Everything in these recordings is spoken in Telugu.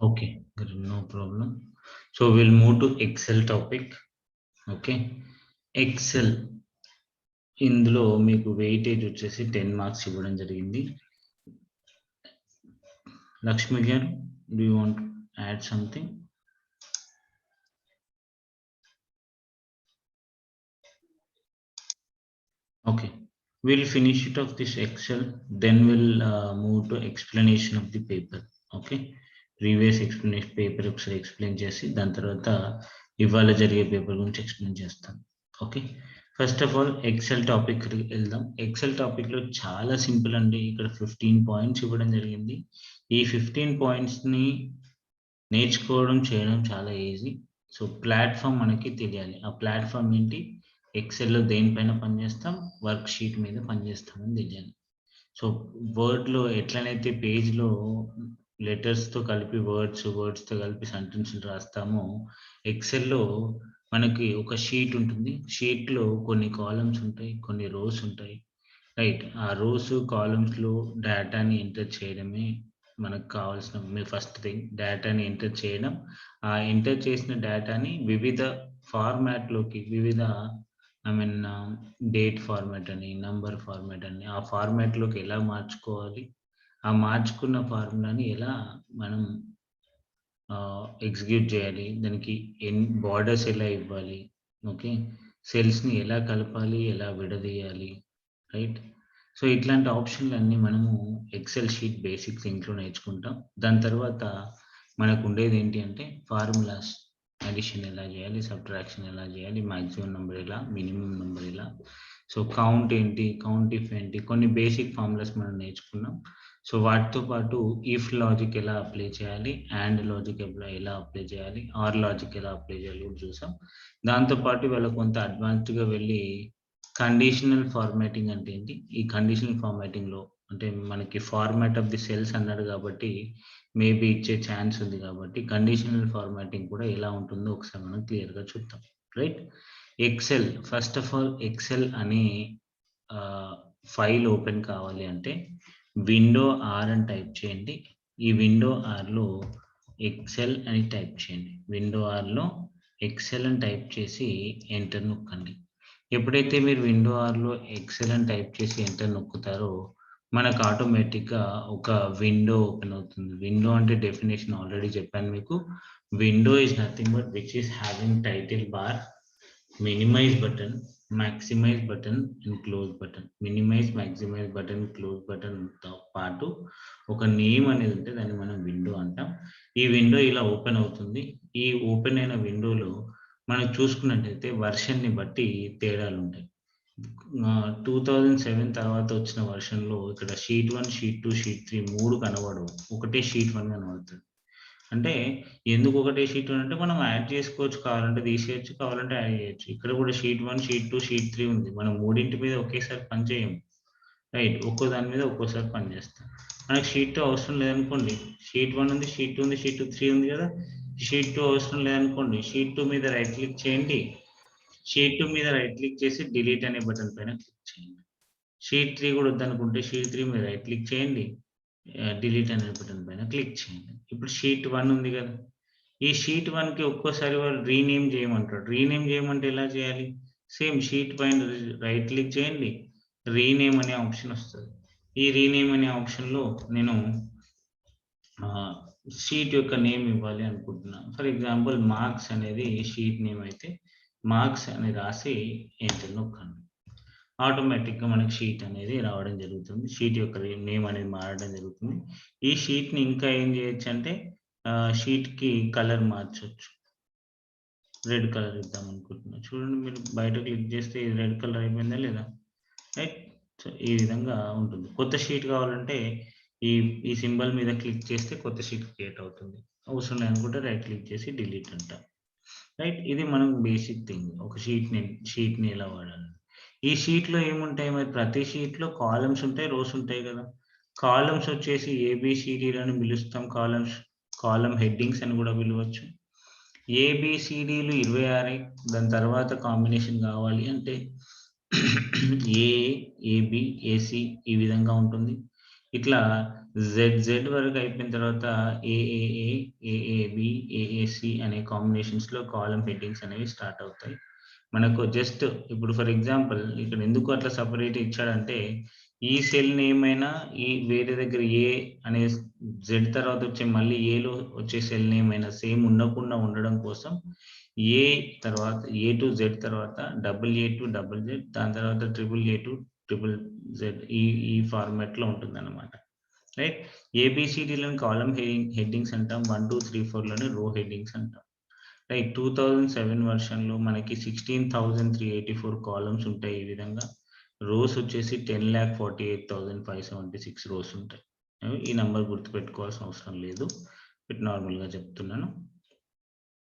Okay, no problem. So we'll move to Excel topic. Okay, Excel ఇందులో మీకు వెయిటేజ్ వచ్చేసి 10 మార్క్స్ ఇవ్వడం జరిగింది. లక్ష్మి గారు, do you want to add something? Okay, we'll finish it of this Excel, then we'll move to explanation of the paper. Okay, previous explanation paper ఒకసారి ఎక్స్ప్లెయిన్ చేసి దాని తర్వాత ఇవాళ జరిగే పేపర్ గురించి ఎక్స్ప్లెయిన్ చేస్తాను. Okay, first of all Excel topic వెళ్దాం. ఎక్సెల్ టాపిక్లో చాలా సింపుల్ అండి. ఇక్కడ 15 పాయింట్స్ ఇవ్వడం జరిగింది. ఈ 15 పాయింట్స్ని నేర్చుకోవడం చేయడం చాలా ఈజీ. సో ప్లాట్ఫామ్ మనకి తెలియాలి. ఆ ప్లాట్ఫామ్ ఏంటి? ఎక్సెల్లో దేనిపైన పనిచేస్తాం, వర్క్ షీట్ మీద పనిచేస్తామని తెలియాలి. సో వర్డ్లో ఎట్లనైతే పేజ్లో లెటర్స్తో కలిపి వర్డ్స్తో కలిపి సెంటెన్స్లు రాస్తామో, ఎక్సెల్లో మనకి ఒక షీట్ ఉంటుంది. షీట్లో కొన్ని కాలమ్స్ ఉంటాయి, కొన్ని రోస్ ఉంటాయి. రైట్, ఆ రోస్ కాలమ్స్లో డేటాని ఎంటర్ చేయడమే మనకు కావాల్సిన ఫస్ట్ థింగ్. డేటాని ఎంటర్ చేయడం, ఆ ఎంటర్ చేసిన డేటాని వివిధ ఫార్మాట్లోకి, వివిధ డేట్ ఫార్మాట్ అని, నంబర్ ఫార్మాట్ అని, ఆ ఫార్మాట్లోకి ఎలా మార్చుకోవాలి, ఆ మార్చుకున్న ఫార్ములాని ఎలా మనం ఎగ్జిక్యూట్ చేయాలి, దానికి బార్డర్స్ ఎలా ఇవ్వాలి, ఓకే, సెల్స్ని ఎలా కలపాలి, ఎలా విడదీయాలి, రైట్. సో ఇట్లాంటి ఆప్షన్లు అన్నీ మనము ఎక్సెల్ షీట్ బేసిక్స్ ఇంట్లో నేర్చుకుంటాం. దాని తర్వాత మనకు ఉండేది ఏంటి అంటే ఫార్ములాస్, అడిషన్ ఎలా చేయాలి, సబ్ట్రాక్షన్ ఎలా చేయాలి, మ్యాక్సిమం నెంబర్ ఎలా, మినిమం నెంబర్ ఎలా, సో కౌంట్ ఏంటి, కౌంట్ ఇఫ్ ఏంటి, కొన్ని బేసిక్ ఫార్ములాస్ మనం నేర్చుకున్నాం. సో వాటితో పాటు ఇఫ్ లాజిక్ ఎలా అప్లై చేయాలి, అండ్ లాజిక్ ఎలా అప్లై చేయాలి, ఆర్ లాజిక్ ఎలా అప్లై చేయాలి కూడా చూసాం. దాంతోపాటు వీళ్ళ కొంత అడ్వాన్స్డ్గా వెళ్ళి కండిషనల్ ఫార్మాటింగ్ అంటే ఏంటి, ఈ కండిషనల్ ఫార్మాటింగ్లో అంటే మనకి ఫార్మాట్ ఆఫ్ ది సెల్స్ అన్నాడు కాబట్టి మేబీ ఇచ్చే ఛాన్స్ ఉంది కాబట్టి కండిషనల్ ఫార్మాటింగ్ కూడా ఎలా ఉంటుందో ఒకసారి మనం క్లియర్గా చూద్దాం. Right, Excel, first of all Excel అనే ఫైల్ ఓపెన్ కావాలి అంటే విండో ఆర్ అని టైప్ చేయండి. ఈ విండో ఆర్లో ఎక్సెల్ అని టైప్ చేయండి. విండో ఆర్లో ఎక్సెల్ అని టైప్ చేసి ఎంటర్ నొక్కండి. ఎప్పుడైతే మీరు విండో ఆర్లో ఎక్సెల్ అని టైప్ చేసి ఎంటర్ నొక్కుతారో మనకు ఆటోమేటిక్గా ఒక విండో ఓపెన్ అవుతుంది. విండో అంటే డెఫినేషన్ ఆల్రెడీ చెప్పాను మీకు. Window is nothing but which is having title bar, minimize button, maximize button and close button. Minimize, maximize button, close బటన్తో పాటు ఒక నేమ్ అనేది ఉంటే దాన్ని మనం విండో అంటాం. ఈ విండో ఇలా ఓపెన్ అవుతుంది. ఈ ఓపెన్ అయిన విండోలో మనం చూసుకున్నట్టయితే వర్షన్ని బట్టి తేడాలు ఉంటాయి. 2007 తర్వాత వచ్చిన వర్షన్లో ఇక్కడ షీట్ 1, షీట్ 2, షీట్ 3 3 కనబడవు, ఒకటే షీట్ 1 కనబడుతుంది. అంటే ఎందుకు ఒకటే షీట్ 1 అంటే మనం యాడ్ చేసుకోవచ్చు, కావాలంటే తీసేయచ్చు, కావాలంటే యాడ్ చేయొచ్చు. ఇక్కడ కూడా షీట్ 1, షీట్ 2, షీట్ 3 ఉంది. మనం మూడింటి మీద ఒకేసారి పని చేయము. రైట్, ఒక్కో దాని మీద ఒక్కోసారి పని చేస్తాం. మనకి షీట్ 2 అవసరం లేదనుకోండి, షీట్ 1 ఉంది, షీట్ 2 ఉంది, షీట్ 2, 3 ఉంది కదా, షీట్ 2 అవసరం లేదనుకోండి, షీట్ 2 మీద రైట్ క్లిక్ చేయండి. షీట్ 2 మీద రైట్ క్లిక్ చేసి డిలీట్ అనే బటన్ పైన క్లిక్ చేయండి. షీట్ 3 కూడా వద్దనుకుంటే షీట్ 3 మీద రైట్ క్లిక్ చేయండి, డిలీట్ అనే బటన్ పైన క్లిక్ చేయండి. ఇప్పుడు షీట్ 1 ఉంది కదా, ఈ షీట్ 1కి ఒక్కోసారి వాళ్ళు రీనేమ్ చేయమంటారు. రీనేమ్ చేయమంటే ఎలా చేయాలి? సేమ్ షీట్ పైన రైట్ క్లిక్ చేయండి, రీనేమ్ అనే ఆప్షన్ వస్తుంది. ఈ రీనేమ్ అనే ఆప్షన్లో నేను షీట్ యొక్క నేమ్ ఇవ్వాలి అనుకుంటున్నాను. ఫర్ ఎగ్జాంపుల్ మార్క్స్ అనేది షీట్ నేమ్ అయితే మార్క్స్ అని రాసి ఎంటర్ నొక్కండి. ఆటోమేటిక్గా మనకి షీట్ అనేది రావడం జరుగుతుంది. షీట్ యొక్క నేమ్ అనేది మారడం జరుగుతుంది. ఈ షీట్ని ఇంకా ఏం చేయొచ్చు అంటే షీట్కి కలర్ మార్చవచ్చు. రెడ్ కలర్ ఇద్దాం అనుకుంటున్నాను. చూడండి, మీరు బయట క్లిక్ చేస్తే ఇది రెడ్ కలర్ అయిపోయిందా లేదా? రైట్, సో ఈ విధంగా ఉంటుంది. కొత్త షీట్ కావాలంటే ఈ సింబల్ మీద క్లిక్ చేస్తే కొత్త షీట్ క్రియేట్ అవుతుంది. అవసరం లేదనుకుంటే రైట్ క్లిక్ చేసి డిలీట్ అంటాం. రైట్, ఇది మనం బేసిక్ థింగ్. ఒక షీట్ని ఎలా వాడాలి. ఈ షీట్లో ఏముంటాయి మరి? ప్రతి షీట్లో కాలమ్స్ ఉంటాయి, రోస్ ఉంటాయి కదా. కాలమ్స్ వచ్చేసి ఏబిసిడీలను పిలుస్తాం. కాలమ్ హెడ్డింగ్స్ అని కూడా పిలవచ్చు. ఏబిసిడీలు 26. దాని తర్వాత కాంబినేషన్ కావాలి అంటే ఏబి, ఏసి ఈ విధంగా ఉంటుంది. ఇట్లా జెడ్ వరకు అయిపోయిన తర్వాత ఏఏఏ, ఏఏబి, ఏఏసి అనే కాంబినేషన్స్‌లో కాలమ్ హెడ్డింగ్స్ అనేవి స్టార్ట్ అవుతాయి. మనకు జస్ట్ ఇప్పుడు ఫర్ ఎగ్జాంపుల్ ఇక్కడ ఎందుకు అట్లా సెపరేట్ ఇచ్చాడంటే, ఈ సెల్ నేమ్ అయినా ఈ వేరే దగ్గర ఏ అనే జెడ్ తర్వాత వచ్చే మళ్ళీ ఏలో వచ్చే సెల్ నేమ్ అయినా సేమ్ ఉండకుండా ఉండడం కోసం ఏ తర్వాత ఏ టు జెడ్ తర్వాత double A to double Z దాని తర్వాత triple A to triple Z ఈ ఫార్మాట్‌లో ఉంటుందన్నమాట. రైట్. ఏబీసీడీలను కాలమ్ హెడ్డింగ్స్ అంటాం. 1, 2, 3, 4 రో హెడ్డింగ్స్ అంటాం. రైట్. 2007 వెర్షన్‌లో మనకి 16,384 కాలమ్స్ ఉంటాయి ఈ విధంగా. రోస్ వచ్చేసి 10,48,576 రోస్ ఉంటాయి. ఈ నంబర్ గుర్తుపెట్టుకోవాల్సిన అవసరం లేదు. నార్మల్‌గా చెప్తున్నాను.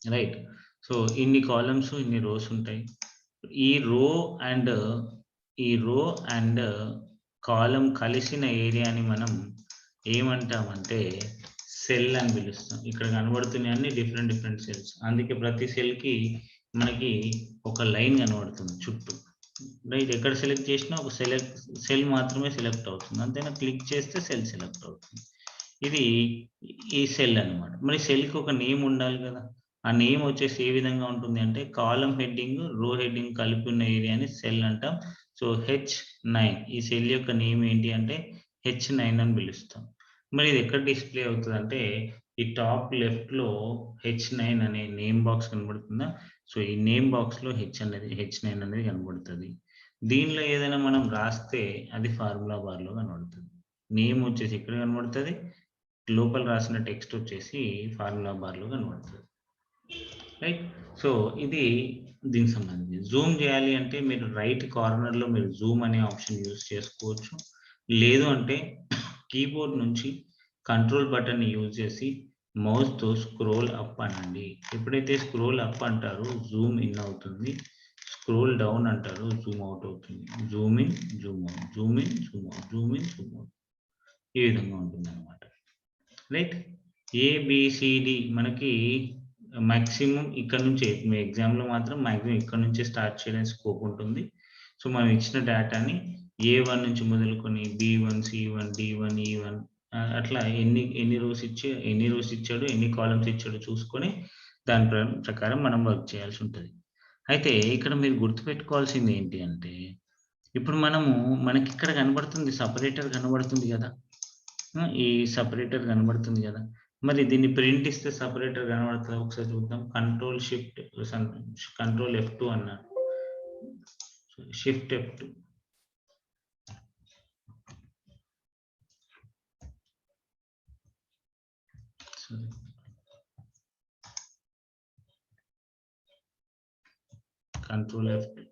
రైట్. సో, ఇన్ని కాలమ్స్, ఇన్ని రోస్ ఉంటాయి. ఈ రో అండ్ కాలమ్ కలిసిన ఏరియాని మనం ఏమంటామంటే సెల్ అని పిలుస్తాం. ఇక్కడ కనబడుతున్నాయి అన్ని డిఫరెంట్ సెల్స్. అందుకే ప్రతి సెల్‌కి మనకి ఒక లైన్ కనబడుతుంది చుట్టూ. రైట్. ఎక్కడ సెలెక్ట్ చేసినా ఒక సెల్ మాత్రమే సెలెక్ట్ అవుతుంది. అంతేనా? క్లిక్ చేస్తే సెల్ సెలెక్ట్ అవుతుంది. ఇది ఈ సెల్ అన్నమాట. మరి సెల్‌కి ఒక నేమ్ ఉండాలి కదా! ఆ నేమ్ వచ్చేసి ఏ విధంగా ఉంటుంది అంటే కాలమ్ హెడ్డింగ్, రో హెడ్డింగ్ కలిపి ఉన్న ఏరియాని సెల్ అంటాం. సో, హెచ్9 ఈ సెల్ యొక్క నేమ్ ఏంటి అంటే హెచ్9 అని పిలుస్తాం. మరి ఇది ఎక్కడ డిస్‌ప్లే అవుతదంటే ఈ టాప్ లెఫ్ట్‌లో హెచ్9 అనే నేమ్ బాక్స్ కనబడుతుందా? సో, ఈ నేమ్ బాక్స్‌లో హెచ్9 అనేది కనబడుతది. దీనిలో ఏదైనా మనం రాస్తే అది ఫార్ములా బార్‌లో కనబడుతది. నేమ్ వచ్చేసి ఎక్కడ కనబడుతది? లోపల రాసిన టెక్స్ట్ వచ్చేసి ఫార్ములా బార్‌లో కనబడుతది. రైట్. సో, ఇది దీనికి సంబంధించి. జూమ్ చేయాలి అంటే మీరు రైట్ కార్నర్‌లో మీరు జూమ్ అనే ఆప్షన్ యూజ్ చేసుకోవచ్చు. లేదు అంటే కీబోర్డ్ నుంచి కంట్రోల్ బటన్‌ని యూజ్ చేసి మౌస్‌తో స్క్రోల్ అప్ అనండి. ఎప్పుడైతే స్క్రోల్ అప్ అంటారో జూమ్ ఇన్ అవుతుంది. స్క్రోల్ డౌన్ అంటారు జూమ్ అవుట్ అవుతుంది. Zoom in, Zoom out, Zoom in, Zoom out, Zoom in, Zoom out. ఈ విధంగా ఉంటుందన్నమాట. రైట్. ఏబిసిడి మనకి మాక్సిమం ఇక్కడ నుంచే మీ ఎగ్జామ్‌లో మాత్రం మాక్సిమం ఇక్కడ నుంచే స్టార్ట్ చేయడానికి స్కోప్ ఉంటుంది. సో, మనం ఇచ్చిన డేటాని ఏ1 నుంచి మొదలుకొని బి1, సి1, డి1, ఈ1 అట్లా ఎన్ని రోస్ ఇచ్చాడు, ఎన్ని కాలమ్స్ ఇచ్చాడో చూసుకొని దాని ప్రకారం మనం వర్క్ చేయాల్సి ఉంటది. అయితే ఇక్కడ మీరు గుర్తుపెట్టుకోవాల్సింది ఏంటి అంటే, ఇప్పుడు మనకిక్కడ కనబడుతుంది సెపరేటర్ కనబడుతుంది గదా! ఈ సెపరేటర్ కనబడుతుంది గదా! మరి దీన్ని ప్రింట్ ఇస్తే సెపరేటర్ కనబడతదా? ఒకసారి చూద్దాం. కంట్రోల్ F2 అన్నాను. Shift F2. Sorry. Control F2.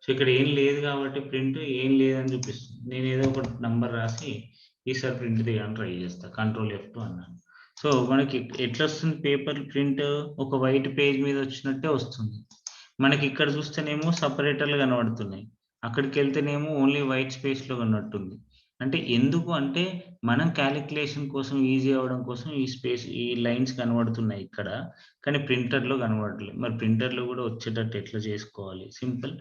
So, ఇక్కడ ఏం లేదు కాబట్టి ప్రింట్ ఏం లేదని చూపిస్తుంది. నేను ఏదో ఒక నంబర్ రాసి ఈసారి ప్రింట్ తీయడానికి ట్రై చేస్తా. కంట్రోల్ F2 అన్నాను. సో, మనకి ఎట్లొస్తుంది పేపర్ ప్రింట్ ఒక వైట్ పేజ్ మీద వచ్చినట్టే వస్తుంది. మనకి ఇక్కడ చూస్తేనేమో సెపరేటర్‌లు కనబడుతున్నాయి. అక్కడికెళ్తేనేమో ఓన్లీ వైట్ స్పేస్‌లో ఉన్నట్టుంది. అంటే ఎందుకు అంటే మనం కాలిక్యులేషన్ కోసం ఈజీ అవ్వడం కోసం ఈ లైన్స్ కనబడుతున్నాయి ఇక్కడ. కానీ ప్రింటర్‌లో కనబడట్లేదు. మరి ప్రింటర్‌లో కూడా వచ్చేటట్టు ఎట్లా చేసుకోవాలి? సింపుల్.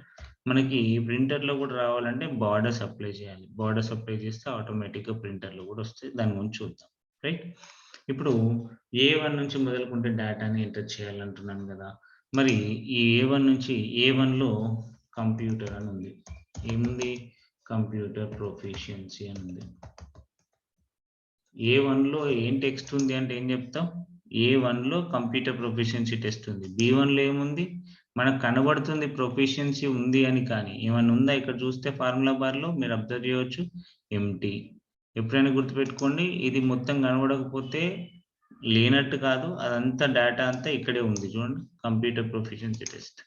మనకి ప్రింటర్‌లో కూడా రావాలంటే బార్డర్స్ అప్లై చేయాలి. బార్డర్స్ అప్లై చేస్తే ఆటోమేటిక్‌గా ప్రింటర్‌లో కూడా వస్తాయి. దాని గురించి చూద్దాం. రైట్. ఇప్పుడు ఏ1 నుంచి మొదలుకుంటే డేటాని ఎంటర్ చేయాలంటున్నాను గదా! మరి ఈ ఏ1లో కంప్యూటర్ అని ఉంది. ఏముంది? కంప్యూటర్ ప్రొఫిషియన్సీ అని ఉంది. ఏ1లో ఏం టెక్స్ట్ ఉంది అంటే ఏం చెప్తాం? ఏ1లో కంప్యూటర్ ప్రొఫిషియన్సీ టెస్ట్ ఉంది. బి1లో ఏముంది? మనకు కనబడుతుంది ప్రొఫిషియన్సీ ఉంది అని కానీ ఏమన్నా ఉందా ఇక్కడ చూస్తే ఫార్ములా బార్‌లో మీరు అబ్జర్వ్ చేయవచ్చు. ఎంప్టీ. ఎప్పుడైనా గుర్తుపెట్టుకోండి ఇది మొత్తం కనబడకపోతే లేనట్టు కాదు. అదంతా డేటా అంతా ఇక్కడే ఉంది చూడండి. Computer proficiency test.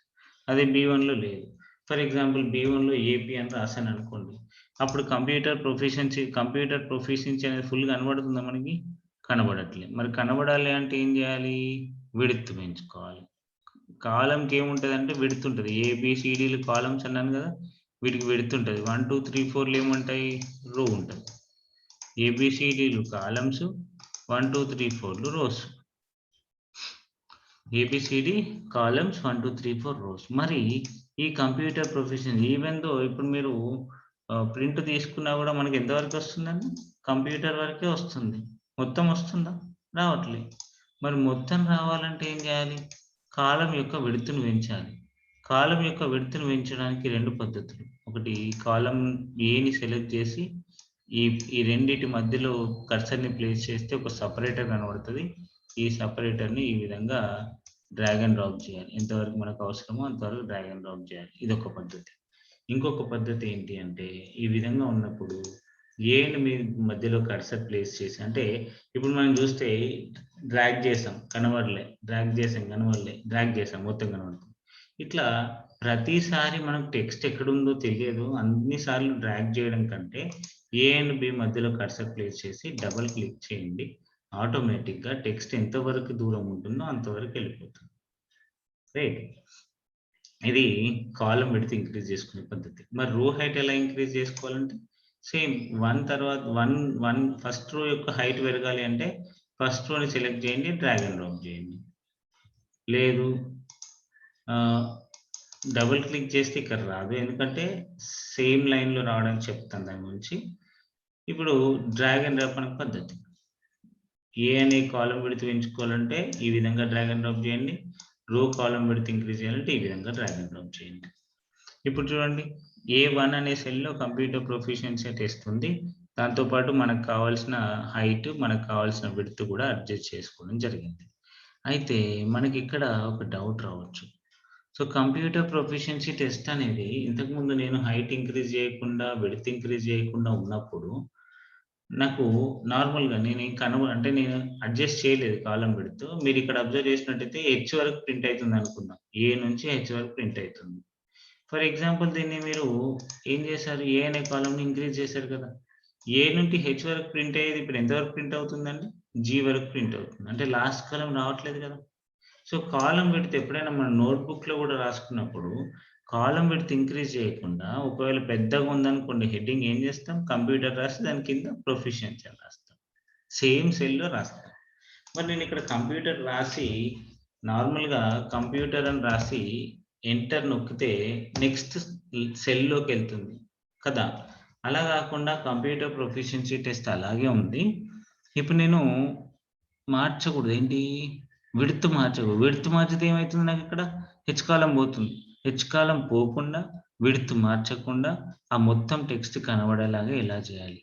అదే బి1లో లేదు. ఫర్ ఎగ్జాంపుల్ బి1లో ఏపీ అని రాసాననుకోండి. అప్పుడు కంప్యూటర్ ప్రొఫిషియన్సీ అనేది ఫుల్ కనబడుతుందా మనకి? కనబడట్లేదు. మరి కనబడాలి అంటే ఏం చేయాలి? విడ్త్ పెంచుకోవాలి. కాలమ్‌కి ఏముంటదంటే విడ్త్ ఉంటది. ఏబీసీడీలు కాలమ్స్ అన్నాను కదా! వీటికి విడ్త్ ఉంటది. 1, 2, 3, 4లు ఏముంటాయి? రో ఉంటది. ఏబీసీడీలు కాలమ్స్, 1, 2, 3, 4లు రోస్. A B C D columns 1, 2, 3, 4 rows. మరి ఈ కంప్యూటర్ ప్రొఫిషియన్సీ ఈవెన్ దో ఇప్పుడు మీరు ప్రింట్ తీసుకున్నా కూడా మనకి ఎంత వరకు వస్తుందండి? కంప్యూటర్ వరకే వస్తుంది. మొత్తం వస్తుందా? రావట్లేదు. మరి మొత్తం రావాలంటే ఏం చేయాలి? కాలమ్ యొక్క విడ్త్‌ని పెంచాలి. కాలమ్ యొక్క విడ్త్‌ని పెంచడానికి 2 పద్ధతులు. ఒకటి కాలమ్ ఏని సెలెక్ట్ చేసి ఈ ఈ రెండిటి మధ్యలో కర్సర్‌ని ప్లేస్ చేస్తే ఒక సెపరేటర్ కనబడుతది. ఈ సెపరేటర్‌ని ఈ విధంగా డ్రాగ్ అండ్ డ్రాప్ చేయాలి. ఎంతవరకు మనకు అవసరమో అంతవరకు డ్రాగ్ అండ్ డ్రాప్ చేయాలి. ఇదొక పద్ధతి. ఇంకొక పద్ధతి ఏంటి అంటే, ఈ విధంగా ఉన్నప్పుడు ఏని మీ మధ్యలో కర్సర్ ప్లేస్ చేసి అంటే ఇప్పుడు మనం చూస్తే డ్రాగ్ చేసాం కనబడలే, డ్రాగ్ చేసాం కనబడలే, డ్రాగ్ చేసాం మొత్తం కనబడుతుంది. ఇట్లా ప్రతిసారి మనకు టెక్స్ట్ ఎక్కడుందో తెలియదు. అన్ని సార్లు డ్రాగ్ చేయడం కంటే ఏ అండ్ బి మధ్యలో కర్సర్ ప్లేస్ చేసి డబుల్ క్లిక్ చేయండి. ఆటోమేటిక్‌గా టెక్స్ట్ ఎంతవరకు దూరం ఉంటుందో అంతవరకు వెళ్ళిపోతుంది. రైట్. ఇది కాలమ్ విడ్త్ ఇంక్రీజ్ చేసుకునే పద్ధతి. మరి రో హైట్ ఎలా ఇంక్రీజ్ చేసుకోవాలంటే సేమ్ 1 తర్వాత 1 ఫస్ట్ రో యొక్క హైట్ పెరగాలి అంటే ఫస్ట్ రోని సెలెక్ట్ చేయండి, డ్రాగ్ అండ్ డ్రాప్ చేయండి. లేదు డబుల్ క్లిక్ చేస్తే ఇక్కడ రాదు. ఎందుకంటే సేమ్ లైన్‌లో రావడానికి చెప్తాను దాని గురించి. ఇప్పుడు డ్రాగ్ అండ్ డ్రాప్ అనే పద్ధతి. ఏ అనే కాలమ్ విడ్త్ పెంచుకోవాలంటే ఈ విధంగా డ్రాగ్ అండ్ డ్రాప్ చేయండి. రో కాలమ్ విడ్త్ ఇంక్రీజ్ చేయాలంటే ఈ విధంగా డ్రాగ్ అండ్ డ్రాప్ చేయండి. ఇప్పుడు చూడండి A1 అనే సెల్‌లో కంప్యూటర్ ప్రొఫిషియన్సీ టెస్ట్ ఉంది. దాంతో పాటు మనకు కావాల్సిన హైట్, మనకు కావాల్సిన విడ్త్ కూడా అడ్జస్ట్ చేసుకోవడం జరిగింది. అయితే మనకిక్కడ ఒక డౌట్ రావచ్చు. సో, కంప్యూటర్ ప్రొఫిషియన్సీ టెస్ట్ అనేది ఇంతకుముందు నేను హైట్ ఇంక్రీజ్ చేయకుండా, విడ్త్ ఇంక్రీజ్ చేయకుండా ఉన్నప్పుడు నాకు నార్మల్‌గా అంటే నేను అడ్జస్ట్ చేయలేదు కాలమ్ విడ్త్. మీరిక్కడ అబ్జర్వ్ చేసినట్టయితే హెచ్ వరకు ప్రింట్ అయితుందనుకుందాం. ఏ నుంచి హెచ్ వరకు ప్రింట్ అయితుంది. ఫర్ ఎగ్జాంపుల్ దీన్ని మీరు ఏం చేశారు? ఏ అనే కాలమ్‌ని ఇంక్రీజ్ చేశారు కదా! ఏ నుండి హెచ్ వరకు ప్రింట్ అయ్యేది ఇప్పుడు ఎంత వరకు ప్రింట్ అవుతుందండి? జీ వరకు ప్రింట్ అవుతుంది. అంటే లాస్ట్ కాలమ్ రావట్లేదు కదా! సో, కాలమ్ విడ్త్ ఎప్పుడైనా మన నోట్‌బుక్‌లో కూడా రాసుకున్నప్పుడు కాలమ్ విడ్త్ ఇంక్రీజ్ చేయకుండా ఒకవేళ పెద్దగా ఉందనుకోండి హెడ్డింగ్ ఏం చేస్తాం? కంప్యూటర్ రాసి దాని కింద ప్రొఫిషియన్సీ అని రాస్తాం. సేమ్ సెల్‌లో రాస్తాం. మరి నేను ఇక్కడ కంప్యూటర్ రాసి నార్మల్‌గా కంప్యూటర్ అని రాసి ఎంటర్ నొక్కితే నెక్స్ట్ సెల్‌లోకెళ్తుంది కదా! అలా కాకుండా కంప్యూటర్ ప్రొఫిషియన్సీ టెస్ట్ అలాగే ఉంది. ఇప్పుడు నేను మార్చకూడదు. ఏంటి? విడ్త్ మార్చకూడదు. విడ్త్ మార్చితే ఏమైతుంది నాకిక్కడ? హెచ్ కాలమ్ పోతుంది. హెచ్ కాలమ్ పోకుండా, విడ్త్ మార్చకుండా ఆ మొత్తం టెక్స్ట్ కనబడేలాగా ఎలా చేయాలి?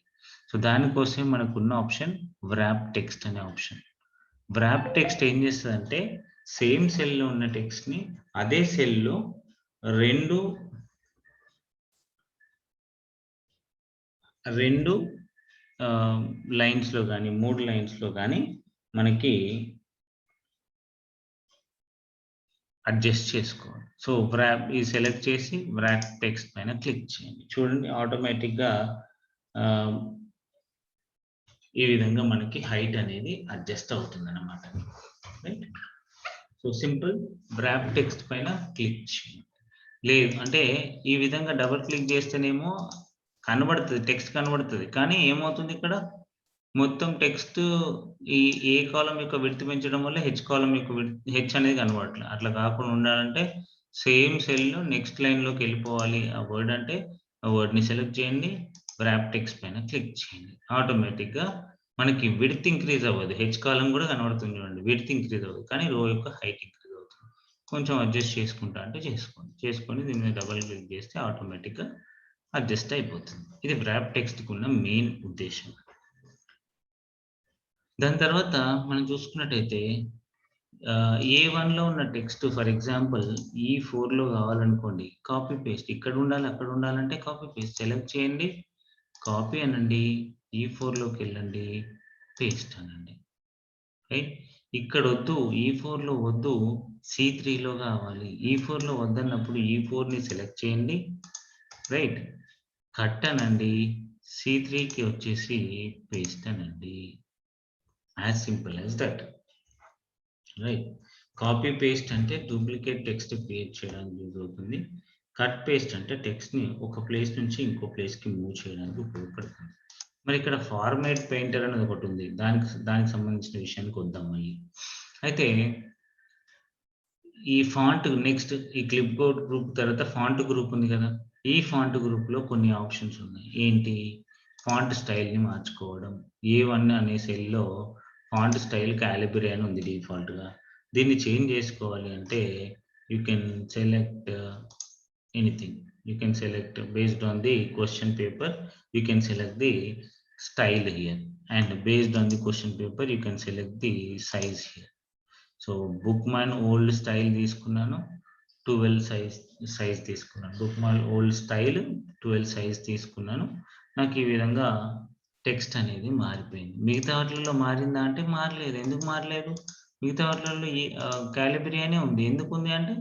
సో, దానికోసమే మనకున్న ఆప్షన్ వ్రాప్ టెక్స్ట్ అనే ఆప్షన్. వ్రాప్ టెక్స్ట్ ఏం చేస్తదంటే సేమ్ సెల్‌లో ఉన్న టెక్స్ట్‌ని అదే సెల్‌లో 2 లైన్స్‌లో గాని, 3 లైన్స్‌లో గాని మనకి అడ్జస్ట్ చేసుకోవాలి. సో, సెలెక్ట్ చేసి వ్రాప్ టెక్స్ట్ పైన క్లిక్ చేయండి. చూడండి ఆటోమేటిక్‌గా ఆహ్, ఈ విధంగా మనకి హైట్ అనేది అడ్జస్ట్ అవుతుందన్నమాట. Right. So, simple wrap text పైన క్లిక్ చేయండి. లేదు అంటే ఈ విధంగా డబుల్ క్లిక్ చేస్తేనేమో కనబడుతది. టెక్స్ట్ కనబడుతది. కానీ ఏమవుతుంది ఇక్కడ? మొత్తం టెక్స్ట్ ఈ ఏ కాలమ్ యొక్క విడ్త్ పెంచడం వల్ల హెచ్ కాలమ్ యొక్క హెచ్ అనేది కనబడట్లే. అట్లా కాకుండా ఉండాలంటే సేమ్ సెల్‌లో నెక్స్ట్ లైన్‌లోకెళ్ళిపోవాలి. ఆ వర్డ్ అంటే ఆ వర్డ్‌ని సెలెక్ట్ చేయండి. వ్రాప్ టెక్స్ట్ పైన క్లిక్ చేయండి. ఆటోమేటిక్‌గా మనకి విడ్త్ ఇంక్రీజ్ అవ్వదు. హెచ్ కాలమ్ కూడా కనబడుతుంది చూడండి. విడ్త్ ఇంక్రీజ్ అవ్వదు. కానీ రో యొక్క హైట్ ఇంక్రీజ్ అవుతుంది. కొంచెం అడ్జస్ట్ చేసుకుంటా అంటే చేసుకోండి. చేసుకొని దీని మీద డబుల్ క్లిక్ చేస్తే ఆటోమేటిక్‌గా అడ్జస్ట్ అయిపోతుంది. ఇది వ్రాప్ టెక్స్ట్‌కున్న మెయిన్ ఉద్దేశ్యం. దాని తర్వాత మనం చూసుకున్నట్టయితే ఏ1లో ఉన్న టెక్స్ట్ ఫర్ ఎగ్జాంపుల్ ఈ4లో కావాలనుకోండి. కాపీ పేస్ట్ ఇక్కడ ఉండాలి, అక్కడ ఉండాలంటే కాపీ పేస్ట్ సెలెక్ట్ చేయండి. కాపీ అనండి. ఈ4లోకెళ్ళండి. పేస్ట్ అనండి. రైట్. ఇక్కడొద్దు. ఈ4లో వద్దు. సి3లో కావాలి. ఈ4లో వద్దన్నప్పుడు ఈ4ని సెలెక్ట్ చేయండి. రైట్. కట్ అనండి. సి3కి వచ్చేసి పేస్ట్ అనండి. As simple as that. Right. Copy paste అంటే డూప్లికేట్ టెక్స్ట్ క్రియేట్ చేయడానికి యూజ్ అవుతుంది. కట్ పేస్ట్ అంటే టెక్స్ట్‌ని ఒక ప్లేస్ నుంచి ఇంకో ప్లేస్‌కి మూవ్ చేయడానికి ఉపయోగపడుతుంది. మరి ఇక్కడ ఫార్మాట్ పెయింటర్ అనేది ఒకటి ఉంది. దానికి సంబంధించిన విషయానికి వద్దాం మళ్ళీ. అయితే ఈ ఫాంట్ నెక్స్ట్ ఈ క్లిప్ బోర్డ్ గ్రూప్ తర్వాత ఫాంట్ గ్రూప్ ఉంది కదా! ఈ ఫాంట్ గ్రూప్‌లో కొన్ని ఆప్షన్స్ ఉన్నాయి. ఏంటి? ఫాంట్ స్టైల్ని మార్చుకోవడం. A1 అనే సెల్లో ఫాంట్ స్టైల్ క్యాలిబరీ అని ఉంది డిఫాల్ట్‌గా. దీన్ని చేంజ్ చేసుకోవాలి అంటే you can select anything. You can select based on the question paper, you can select the style here, and based on the question paper you can select the size here. So bookman old style తీసుకున్నాను, 12 size తీసుకున్నాను. bookman old style 12 size తీసుకున్నాను. నాకు ఈ విధంగా టెక్స్ట్ అనేది మారిపోయింది. మిగతా వాటిల్లో మారిందా అంటే మారలేదు. ఎందుకు మారలేదు? మిగతా వాటిల్లో క్యాలిబరీ అనే ఉంది. ఎందుకు ఉంది అంటే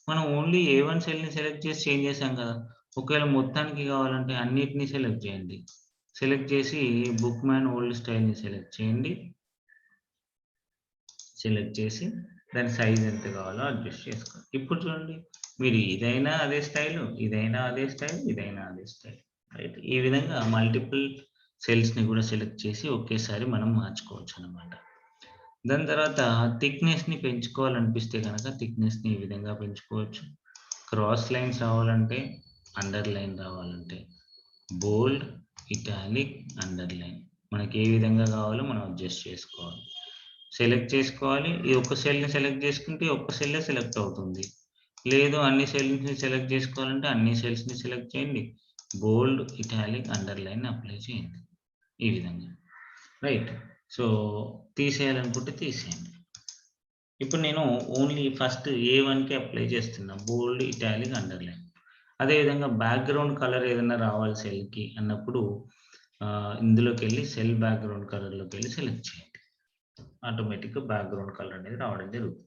మనం ఓన్లీ A1 సెల్‌ని సెలెక్ట్ చేసి చేంజ్ చేసాం కదా! ఒకవేళ మొత్తానికి కావాలంటే అన్నిటిని సెలెక్ట్ చేయండి. సెలెక్ట్ చేసి బుక్‌మ్యాన్ ఓల్డ్ స్టైల్‌ని సెలెక్ట్ చేయండి. సెలెక్ట్ చేసి దాని సైజ్ ఎంత కావాలో అడ్జస్ట్ చేసుకోండి. ఇప్పుడు చూడండి, మీరు ఇదైనా అదే స్టైలు, ఇదైనా అదే స్టైల్, ఇదైనా అదే స్టైల్. రైట్? ఈ విధంగా మల్టిపుల్ సెల్స్‌ని కూడా సెలెక్ట్ చేసి ఒకేసారి మనం మార్చుకోవచ్చు అన్నమాట. దాని తర్వాత థిక్‌నెస్‌ని పెంచుకోవాలనిపిస్తే గనక థిక్‌నెస్‌ని ఈ విధంగా పెంచుకోవచ్చు. క్రాస్ లైన్స్ రావాలంటే, అండర్‌లైన్ రావాలంటే బోల్డ్, ఇటాలిక్, అండర్‌లైన్ మనకి ఏ విధంగా కావాలో మనం అడ్జస్ట్ చేసుకోవాలి. సెలెక్ట్ చేసుకోవాలి. ఈ ఒక్క సెల్‌ని సెలెక్ట్ చేసుకుంటే ఒక్క సెల్లే సెలెక్ట్ అవుతుంది. లేదు అన్ని సెల్స్‌ని సెలెక్ట్ చేసుకోవాలంటే అన్ని సెల్స్‌ని సెలెక్ట్ చేయండి. బోల్డ్, ఇటాలిక్, అండర్‌లైన్ అప్లై చేయండి. ఈ విధంగా. రైట్? సో, తీసేయాలనుకుంటే తీసేయండి. ఇప్పుడు నేను ఓన్లీ ఫస్ట్ A1కే అప్లై చేస్తున్నా. బోల్డ్, ఇటాలిక్, అండర్‌లైన్. అదేవిధంగా బ్యాక్‌గ్రౌండ్ కలర్ ఏదైనా రావాలి సెల్‌కి అన్నప్పుడు ఇందులోకెళ్ళి సెల్ బ్యాక్‌గ్రౌండ్ కలర్‌లోకెళ్ళి సెలెక్ట్ చేయండి. ఆటోమేటిక్‌గా బ్యాక్‌గ్రౌండ్ కలర్ అనేది రావడం జరుగుతుంది.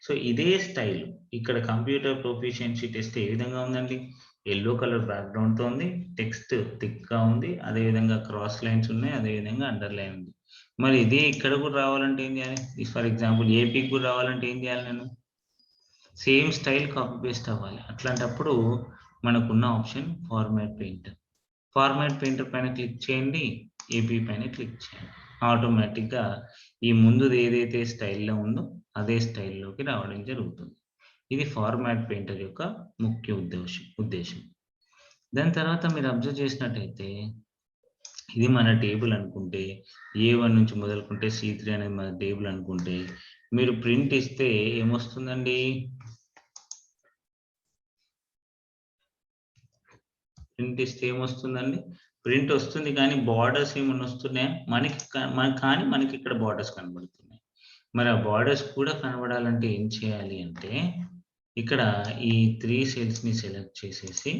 సో, ఇదే స్టైల్ ఇక్కడ కంప్యూటర్ ప్రొఫిషియన్సీ టెస్ట్ ఏ విధంగా ఉందండి? యెల్లో కలర్ బ్యాక్‌గ్రౌండ్‌తో ఉంది. టెక్స్ట్ థిక్‌గా ఉంది. అదేవిధంగా క్రాస్ లైన్స్ ఉన్నాయి. అదేవిధంగా అండర్‌లైన్ ఉంది. మరి ఇదే ఇక్కడ కూడా రావాలంటే ఏం చేయాలి? ఫర్ ఎగ్జాంపుల్ ఏపీకి కూడా రావాలంటే ఏం చేయాలి నేను? సేమ్ స్టైల్ కాపీ పేస్ట్ అవ్వాలి. అట్లాంటప్పుడు మనకున్న option format painter. Format painter పైన క్లిక్ చేయండి. ఏపీ పైన క్లిక్ చేయండి. ఆటోమేటిక్‌గా ఈ ముందుది ఏదైతే స్టైల్‌లో ఉందో అదే స్టైల్‌లోకి రావడం జరుగుతుంది. ఇది ఫార్మాట్ పెయింటర్ యొక్క ముఖ్య ఉద్దేశం. దాని తర్వాత మీరు అబ్జర్వ్ చేసినట్టయితే ఇది మన టేబుల్ అనుకుంటే A1 నుంచి మొదలుకుంటే C3 అనేది మన టేబుల్ అనుకుంటే మీరు ప్రింట్ ఇస్తే ఏమొస్తుందండి? ప్రింట్ ఇస్తే ఏమొస్తుందండి? ప్రింట్ వస్తుంది కానీ బార్డర్స్ ఏమన్నా వస్తున్నాయా? మనకి ఇక్కడ బార్డర్స్ కనబడుతున్నాయి. మరి ఆ బార్డర్స్ కూడా కనబడాలంటే ఏం చేయాలి అంటే ఇక్కడ ఈ 3 సెల్స్‌ని సెలెక్ట్ చేసేసి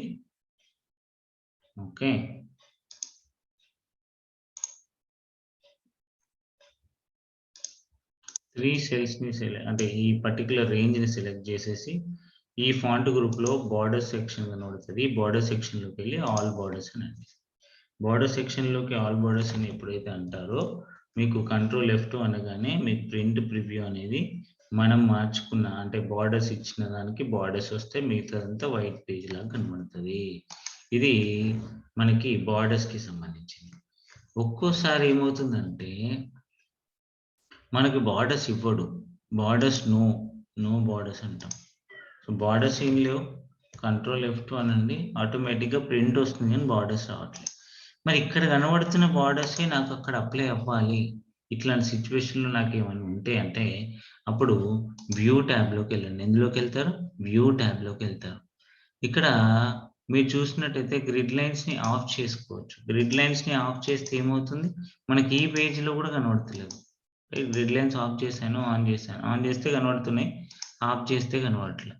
ఓకే. 3 సెల్స్‌ని అంటే ఈ పర్టిక్యులర్ రేంజ్‌ని సెలెక్ట్ చేసేసి ఈ ఫాంట్ గ్రూప్‌లో బార్డర్ సెక్షన్ కనబడుతది. బార్డర్ సెక్షన్‌లోకెళ్ళి ఆల్ బార్డర్స్ అనండి. బార్డర్ సెక్షన్‌లోకి ఆల్ బార్డర్స్ అని ఎప్పుడైతే అంటారో మీకు కంట్రోల్ F2 అనగానే మీకు ప్రింట్ ప్రివ్యూ అనేది మనం మార్చుకున్న అంటే బార్డర్స్ ఇచ్చిన దానికి బార్డర్స్ వస్తే మిగతాదంతా వైట్ పేజ్ లాగా కనబడుతది. ఇది మనకి బార్డర్స్‌కి సంబంధించింది. ఒక్కోసారి ఏమవుతుందంటే మనకి బార్డర్స్ ఇవ్వడు. బార్డర్స్ నో బార్డర్స్ అంటాం. సో, బార్డర్స్ ఏం లేవు. కంట్రోల్ F2 అనండి. ఆటోమేటిక్‌గా ప్రింట్ వస్తుంది కానీ బార్డర్స్ రావట్లేదు. మరి ఇక్కడ కనబడుతున్న బార్డర్సే నాకు అక్కడ అప్లై అవ్వాలి. ఇట్లాంటి సిట్యుయేషన్‌లో నాకేమైనా ఉంటే అంటే అప్పుడు వ్యూ ట్యాబ్‌లోకెళ్ళండి. ఎందులోకెళ్తారు? వ్యూ ట్యాబ్‌లోకెళ్తారు. ఇక్కడ మీరు చూసినట్టయితే గ్రిడ్ లైన్స్‌ని ఆఫ్ చేసుకోవచ్చు. గ్రిడ్ లైన్స్‌ని ఆఫ్ చేస్తే ఏమవుతుంది? మనకి ఈ పేజ్‌లో కూడా కనబడతలేదు. గ్రిడ్ లైన్స్ ఆఫ్ చేశాను, ఆన్ చేశాను. ఆన్ చేస్తే కనబడుతున్నాయి. ఆఫ్ చేస్తే కనబడట్లే.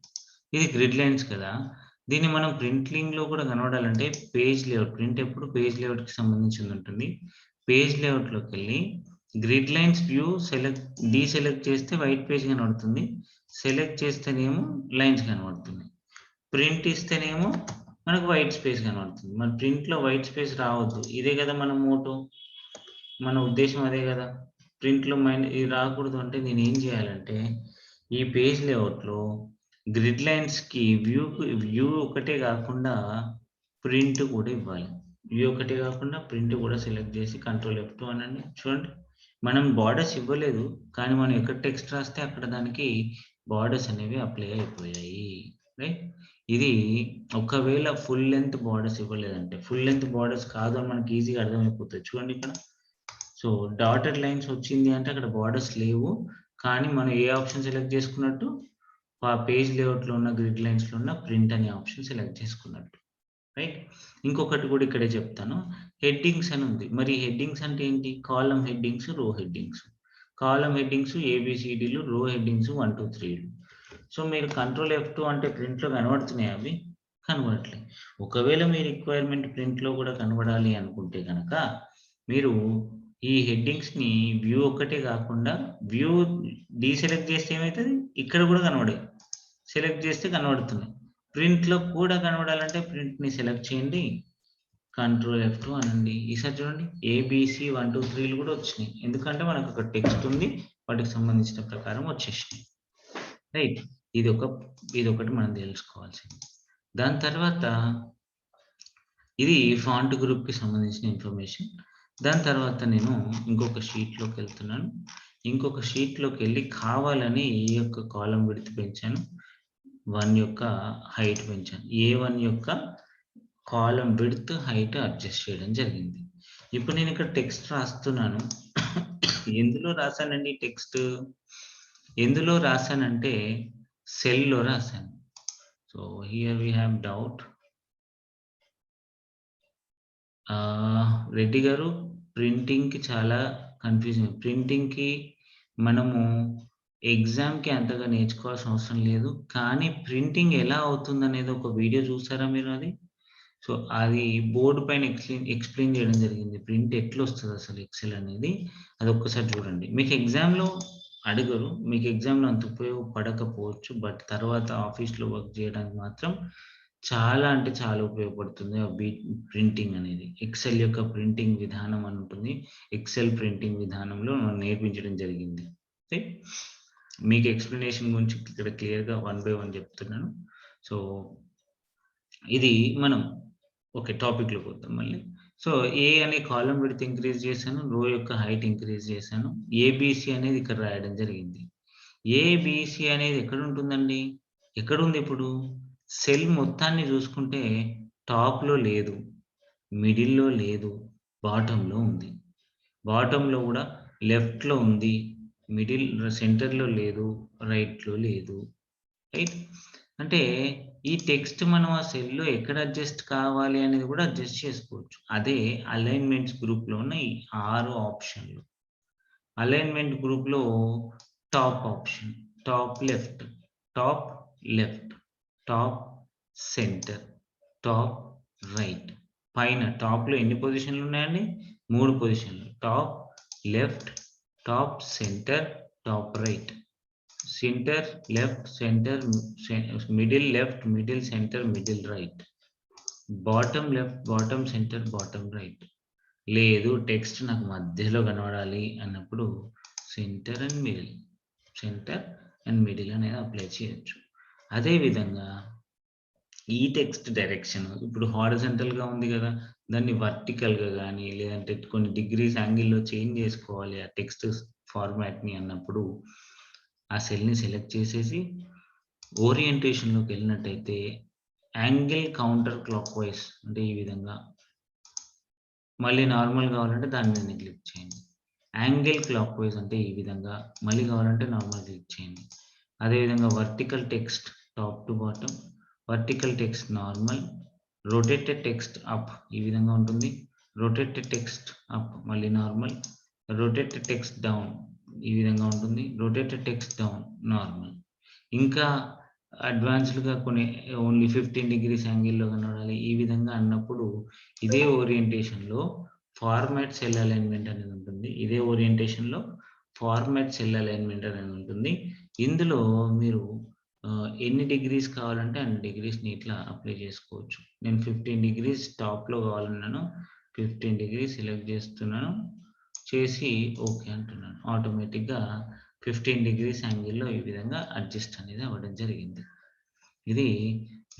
ఇది గ్రిడ్ లైన్స్ కదా! దీన్ని మనం ప్రింటింగ్‌లో కూడా కనబడాలంటే పేజ్ లేఅవుట్ ప్రింట్ ఎప్పుడు పేజ్ లేఅవుట్‌కి సంబంధించింది ఉంటుంది. పేజ్ లేఅవుట్‌లోకెళ్ళి గ్రిడ్ లైన్స్ వ్యూ డీసెలెక్ట్ చేస్తే వైట్ పేజ్ కనబడుతుంది. సెలెక్ట్ చేస్తేనేమో లైన్స్ కనబడుతున్నాయి. ప్రింట్ ఇస్తేనేమో మనకు వైట్ స్పేస్ కనబడుతుంది. మరి ప్రింట్‌లో వైట్ స్పేస్ రావద్దు. ఇదే కదా మన మోటో. మన ఉద్దేశ్యం అదే కదా! ప్రింట్‌లో ఇది రాకూడదు అంటే నేనేం చేయాలంటే ఈ పేజ్ లేఅవుట్‌లో గ్రిడ్ లైన్స్‌కి వ్యూ ఒకటే కాకుండా ప్రింట్ కూడా ఇవ్వాలి. వ్యూ ఒకటే కాకుండా ప్రింట్ కూడా సెలెక్ట్ చేసి కంట్రోల్ F2 అనండి. చూడండి. మనం బార్డర్స్ ఇవ్వలేదు. కానీ మనం ఎక్కడ టెక్స్ట్ రాస్తే అక్కడ దానికి బార్డర్స్ అనేవి అప్లై అయిపోయాయి. రైట్? ఇది ఒకవేళ ఫుల్ లెంగ్త్ బార్డర్స్ ఇవ్వలేదంటే, ఫుల్ లెంగ్త్ బార్డర్స్ కాదు అని మనకి ఈజీగా అర్థమైపోతది. చూడండి ఇక్కడ. సో, డాటెడ్ లైన్స్ వచ్చింది అంటే అక్కడ బార్డర్స్ లేవు. కానీ మనం ఏ ఆప్షన్ సెలెక్ట్ చేసుకున్నట్టు, ఆ పేజ్ లేఅవుట్‌లో ఉన్న గ్రిడ్ లైన్స్‌లో ఉన్న ప్రింట్ అనే ఆప్షన్ సెలెక్ట్ చేసుకున్నట్టు. రైట్. ఇంకొకటి కూడా ఇక్కడే చెప్తాను. హెడ్డింగ్స్ అని ఉంది. మరి హెడ్డింగ్స్ అంటే ఏంటి? కాలమ్ హెడ్డింగ్స్, రో హెడ్డింగ్స్. కాలమ్ హెడ్డింగ్స్ ఏబీసీడీలు, రో హెడ్డింగ్స్ 1, 2, 3లు. సో, మీరు కంట్రోల్ F2 అంటే ప్రింట్‌లో కనబడుతున్నాయా అవి? కనబడట్లేదు. ఒకవేళ మీ రిక్వైర్మెంట్ ప్రింట్‌లో కూడా కనబడాలి అనుకుంటే గనక, మీరు ఈ హెడ్డింగ్స్‌ని వ్యూ ఒక్కటే కాకుండా వ్యూ డీసెలెక్ట్ చేస్తే ఏమైతది? ఇక్కడ కూడా కనబడాయి. సెలెక్ట్ చేస్తే కనబడుతున్నాయి. ప్రింట్‌లో కూడా కనబడాలంటే ప్రింట్‌ని సెలెక్ట్ చేయండి. కంట్రోల్ F2 అనండి. ఈసారి చూడండి ఏబీసీ 1, 2, 3లు కూడా వచ్చినాయి. ఎందుకంటే మనకు ఒక టెక్స్ట్ ఉంది. వాటికి సంబంధించిన ప్రకారం వచ్చేసినాయి. రైట్. ఇదొకటి మనం తెలుసుకోవాల్సింది. దాని తర్వాత ఇది ఫాంట్ గ్రూప్‌కి సంబంధించిన ఇన్ఫర్మేషన్. దాని తర్వాత నేను ఇంకొక షీట్‌లోకెళ్తున్నాను. ఇంకొక షీట్‌లోకెళ్ళి కావాలని ఈ యొక్క కాలమ్ విడ్త్ పెంచాను. 1 యొక్క హైట్ పెంచాను. A1 యొక్క కాలమ్ విడ్త్, హైట్ అడ్జస్ట్ చేయడం జరిగింది. ఇప్పుడు నేను ఇక్కడ టెక్స్ట్ రాస్తున్నాను. ఎందులో రాసానండి టెక్స్ట్? ఎందులో రాసానంటే సెల్‌లో రాసాను. So, here we have doubt. Reddy గారు ప్రింటింగ్‌కి చాలా కన్‌ఫ్యూజింగ్. ప్రింటింగ్‌కి మనము ఎగ్జామ్‌కి అంతగా నేర్చుకోవాల్సిన అవసరం లేదు. కానీ ప్రింటింగ్ ఎలా అవుతుందనేది ఒక వీడియో చూసారా మీరు అది? సో, అది బోర్డ్ పైన ఎక్స్‌ప్లెయిన్ చేయడం జరిగింది. ప్రింట్ ఎట్లొస్తదసలు ఎక్సెల్ అనేది. అదొక్కసారి చూడండి. మీకు ఎగ్జామ్‌లో అడగరు. మీకు ఎగ్జామ్‌లో అంత ఉపయోగపడకపోవచ్చు. బట్ తర్వాత ఆఫీస్‌లో వర్క్ చేయడానికి మాత్రం చాలా అంటే చాలా ఉపయోగపడుతుంది. ఆ ప్రింటింగ్ అనేది. ఎక్సెల్ యొక్క ప్రింటింగ్ విధానం అని ఉంటుంది. ఎక్సెల్ ప్రింటింగ్ విధానంలో నేర్పించడం జరిగింది. ఓకే. మీకు ఎక్స్‌ప్లనేషన్ గురించి ఇక్కడ క్లియర్‌గా వన్ బై వన్ చెప్తున్నాను. సో, ఇది మనం ఓకే. టాపిక్‌లోకి వద్దాం మళ్ళీ. సో, ఏ అనే కాలమ్ విడ్త్ ఇంక్రీజ్ చేశాను. రో యొక్క హైట్ ఇంక్రీజ్ చేశాను. ఏబీసీ అనేది ఇక్కడ రాయడం జరిగింది. ఏబీసీ అనేది ఎక్కడుంటుందండి? ఎక్కడుందిప్పుడు? సెల్ మొత్తాన్ని చూసుకుంటే టాప్‌లో లేదు. మిడిల్‌లో లేదు. బాటమ్‌లో ఉంది. బాటమ్‌లో గూడా లెఫ్ట్‌లో ఉంది. సెంటర్‌లో లేదు. రైట్‌లో లేదు. రైట్? అంటే ఈ టెక్స్ట్ మనం ఆ సెల్‌లో ఎక్కడ అడ్జస్ట్ కావాలి అనేది కూడా అడ్జస్ట్ చేసుకోవచ్చు. అదే అలైన్‌మెంట్స్ గ్రూప్‌లో ఉన్న ఈ 6 ఆప్షన్‌లు. అలైన్‌మెంట్ గ్రూప్‌లో top option, top left, top left, top centre, top right. పైన టాప్‌లో ఎన్ని పొజిషన్‌లు ఉన్నాయండి? 3 పొజిషన్‌లు. Top left, top centre, top right. Centre, left, centre, middle left, middle centre, middle right. Bottom left, bottom centre, bottom right. లేదు టెక్స్ట్ నాకు మధ్యలో కనబడాలి అన్నప్పుడు centre and middle. Centre and middle అనేది అప్లై చేయొచ్చు. అదే విధంగా ఈ టెక్స్ట్ డైరెక్షన్ ఇప్పుడు హారిజాంటల్‌గా ఉంది గదా! దాన్ని వర్టికల్‌గా గాని, లేదంటే కొన్ని డిగ్రీస్ యాంగిల్‌లో చేంజ్ జేసుకోవాలి ఆ టెక్స్ట్ ఫార్మాట్‌ని అన్నప్పుడు, ఆ సెల్‌ని సెలెక్ట్ చేసేసి ఓరియంటేషన్‌లోకెళ్ళినట్టయితే యాంగిల్ కౌంటర్ క్లాక్‌వైస్ అంటే ఈ విధంగా. మళ్ళీ నార్మల్ కావాలంటే దాని మీద క్లిక్ చేయండి. యాంగిల్ క్లాక్‌వైస్ అంటే ఈ విధంగా. మళ్ళీ కావాలంటే నార్మల్ క్లిక్ చేయండి. అదేవిధంగా vertical text top to bottom, vertical text normal, rotated text up ఈ విధంగా ఉంటుంది. రొటేటెడ్ టెక్స్ట్ అప్ మళ్ళీ నార్మల్, రొటేటెడ్ టెక్స్ట్ డౌన్ ఈ విధంగా ఉంటుంది. Rotated text down normal. ఇంకా అడ్వాన్స్‌డ్‌గా కొన్ని ఓన్లీ 15 డిగ్రీస్ యాంగిల్‌లో కనబడాలి. ఈ విధంగా అన్నప్పుడు ఇదే ఓరియంటేషన్‌లో ఫార్మాట్ సెల్ అలైన్‌మెంట్ అనేది ఉంటుంది. ఇదే ఓరియంటేషన్‌లో ఫార్మాట్ సెల్ అలైన్‌మెంట్ అనేది ఉంటుంది. ఇందులో మీరు ఎన్ని డిగ్రీస్ కావాలంటే అన్ని డిగ్రీస్‌ని ఇట్లా అప్లై చేసుకోవచ్చు. నేను 15 డిగ్రీస్ టాప్‌లో కావాలన్నాను. 15 డిగ్రీస్ సెలెక్ట్ చేస్తున్నాను. చేసి ఓకే అంటున్నాను. ఆటోమేటిక్‌గా 15 డిగ్రీస్ యాంగిల్‌లో ఈ విధంగా అడ్జస్ట్ అనేది అవ్వడం జరిగింది. ఇది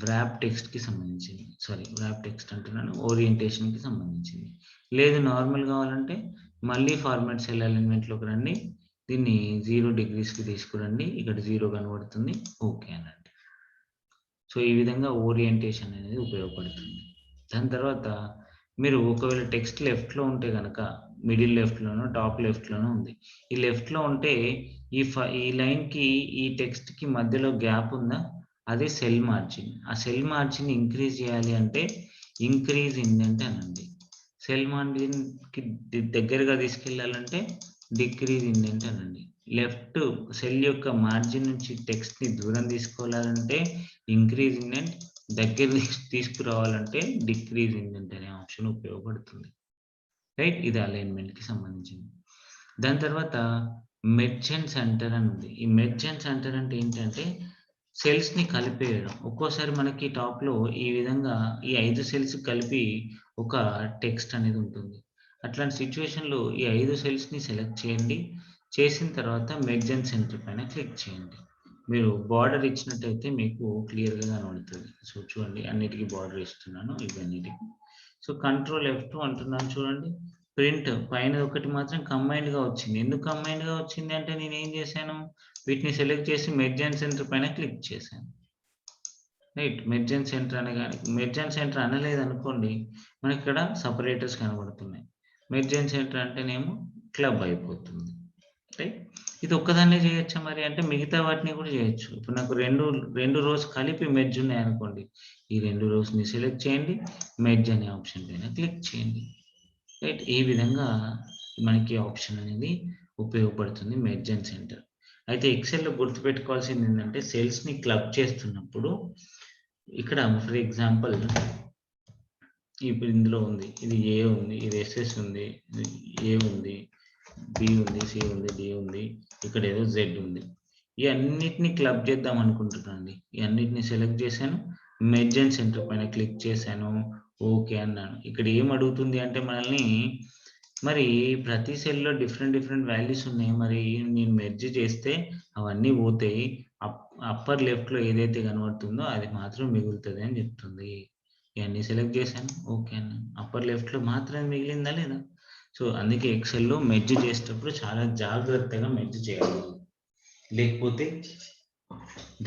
వ్రాప్ టెక్స్ట్‌కి సంబంధించింది. వ్రాప్ టెక్స్ట్ అంటున్నాను. ఓరియంటేషన్‌కి సంబంధించింది. లేదు నార్మల్ కావాలంటే మళ్ళీ ఫార్మాట్ సెల్ అలైన్‌మెంట్‌లోకి రండి. దీన్ని 0 డిగ్రీస్‌కి తీసుకురండి. ఇక్కడ 0 కనబడుతుంది. ఓకే అనండి. సో ఈ విధంగా ఓరియంటేషన్ అనేది ఉపయోగపడుతుంది. దాని తర్వాత మీరు ఒకవేళ టెక్స్ట్ లెఫ్ట్‌లో ఉంటే గనక మిడిల్ లెఫ్ట్‌లోనో, టాప్ లెఫ్ట్‌లోనో ఉంది. ఈ లెఫ్ట్‌లో ఉంటే ఈ లైన్‌కి ఈ టెక్స్ట్‌కి మధ్యలో గ్యాప్ ఉందా? అదే సెల్ మార్జిన్. ఆ సెల్ మార్జిన్ ఇంక్రీజ్ చేయాలి అంటే ఇంక్రీజ్ ఇండెంట్ అనండి. సెల్ మార్జిన్‌కి దగ్గరగా తీసుకెళ్ళాలంటే డిక్రీజ్ ఇండెంట్ అనండి. లెఫ్ట్ సెల్ యొక్క మార్జిన్ నుంచి టెక్స్ట్‌ని దూరం తీసుకెళ్ళాలంటే ఇంక్రీజ్ ఇండెంట్, దగ్గర తీసుకురావాలంటే డిక్రీజ్ ఇండెంట్ అనే ఆప్షన్ ఉపయోగపడుతుంది. రైట్? ఇది అలైన్‌మెంట్‌కి సంబంధించింది. దాని తర్వాత మెర్జ్ అండ్ సెంటర్ అని ఉంది. ఈ మెర్జ్ అండ్ సెంటర్ అంటే ఏంటంటే సెల్స్‌ని కలిపేయడం. ఒక్కోసారి మనకి టాప్‌లో ఈ విధంగా ఈ 5 సెల్స్ కలిపి ఒక టెక్స్ట్ అనేది ఉంటుంది. అట్లాంటి సిట్యుయేషన్‌లో ఈ 5 సెల్స్‌ని సెలెక్ట్ చేయండి. చేసిన తర్వాత మెర్జ్ అండ్ సెంటర్ పైన క్లిక్ చేయండి. మీరు బార్డర్ ఇచ్చినట్టయితే మీకు క్లియర్‌గా కనబడుతది. సో చూడండి అన్నిటికి బార్డర్ ఇస్తున్నాను ఇవన్నిటికి. సో కంట్రోల్ F2 అంటున్నాను చూడండి. ప్రింట్ పైనది ఒకటి మాత్రం కంబైన్డ్‌గా వచ్చింది. ఎందుకు కంబైన్డ్‌గా వచ్చింది అంటే నేనేం చేశాను? వీటిని సెలెక్ట్ చేసి మెర్జ్ అండ్ సెంటర్ పైన క్లిక్ చేశాను. రైట్. మెర్జ్ అండ్ సెంటర్ అనగానే మెర్జ్ అండ్ సెంటర్ అనలేదనుకోండి, మనకిక్కడ సెపరేటర్స్ కనబడుతున్నాయి. మెర్జ్ అండ్ సెంటర్ అంటేనేమో క్లబ్ అయిపోతుంది. రైట్. ఇది ఒక్కదాన్నే చేయొచ్చా మరి అంటే మిగతా వాటిని కూడా చేయొచ్చు. ఇప్పుడు నాకు 2 రోస్ కలిపి మెర్జ్ ఉన్నాయనుకోండి. ఈ 2 రోస్‌ని సెలెక్ట్ చేయండి. మెర్జ్ అనే ఆప్షన్ పైన క్లిక్ చేయండి. రైట్. ఈ విధంగా మనకి ఆప్షన్ అనేది ఉపయోగపడుతుంది మెర్జ్ అండ్ సెంటర్. అయితే ఎక్సెల్‌లో గుర్తుపెట్టుకోవాల్సింది ఏంటంటే సెల్స్‌ని క్లబ్ చేస్తున్నప్పుడు ఇక్కడ ఫర్ ఎగ్జాంపుల్ ఇప్పుడు ఇందులో ఉంది. ఇది ఏ ఉంది, ఇది ఎస్ఎస్ ఉంది, ఇది ఏ ఉంది, బి ఉంది, సి ఉంది, డి ఉంది. ఇక్కడ ఏదో జెడ్ ఉంది. ఈ అన్నిటిని క్లబ్ చేద్దాం అనుకుంటున్నానండి. ఈ అన్నిటిని సెలెక్ట్ చేశాను. మెర్జ్ అండ్ సెంటర్ పైన క్లిక్ చేశాను. ఓకే అన్నాను. ఇక్కడ ఏం అడుగుతుంది అంటే మనల్ని మరి ప్రతి సెల్‌లో డిఫరెంట్ వాల్యూస్ ఉన్నాయి. మరి నేను మెర్జ్ చేస్తే అవన్నీ పోతాయి. అప్ అప్పర్ లెఫ్ట్‌లో ఏదైతే కనబడుతుందో అది మాత్రం మిగులుతది అని చెప్తుంది. ఇయన్నీ సెలెక్ట్ చేశాను. ఓకే అన్నాను. అప్పర్ లెఫ్ట్‌లో మాత్రమే మిగిలిందా లేదా? సో, అందుకే ఎక్సెల్‌లో మెర్జ్ చేసేటప్పుడు చాలా జాగ్రత్తగా మెర్జ్ చేయాలి. లేకపోతే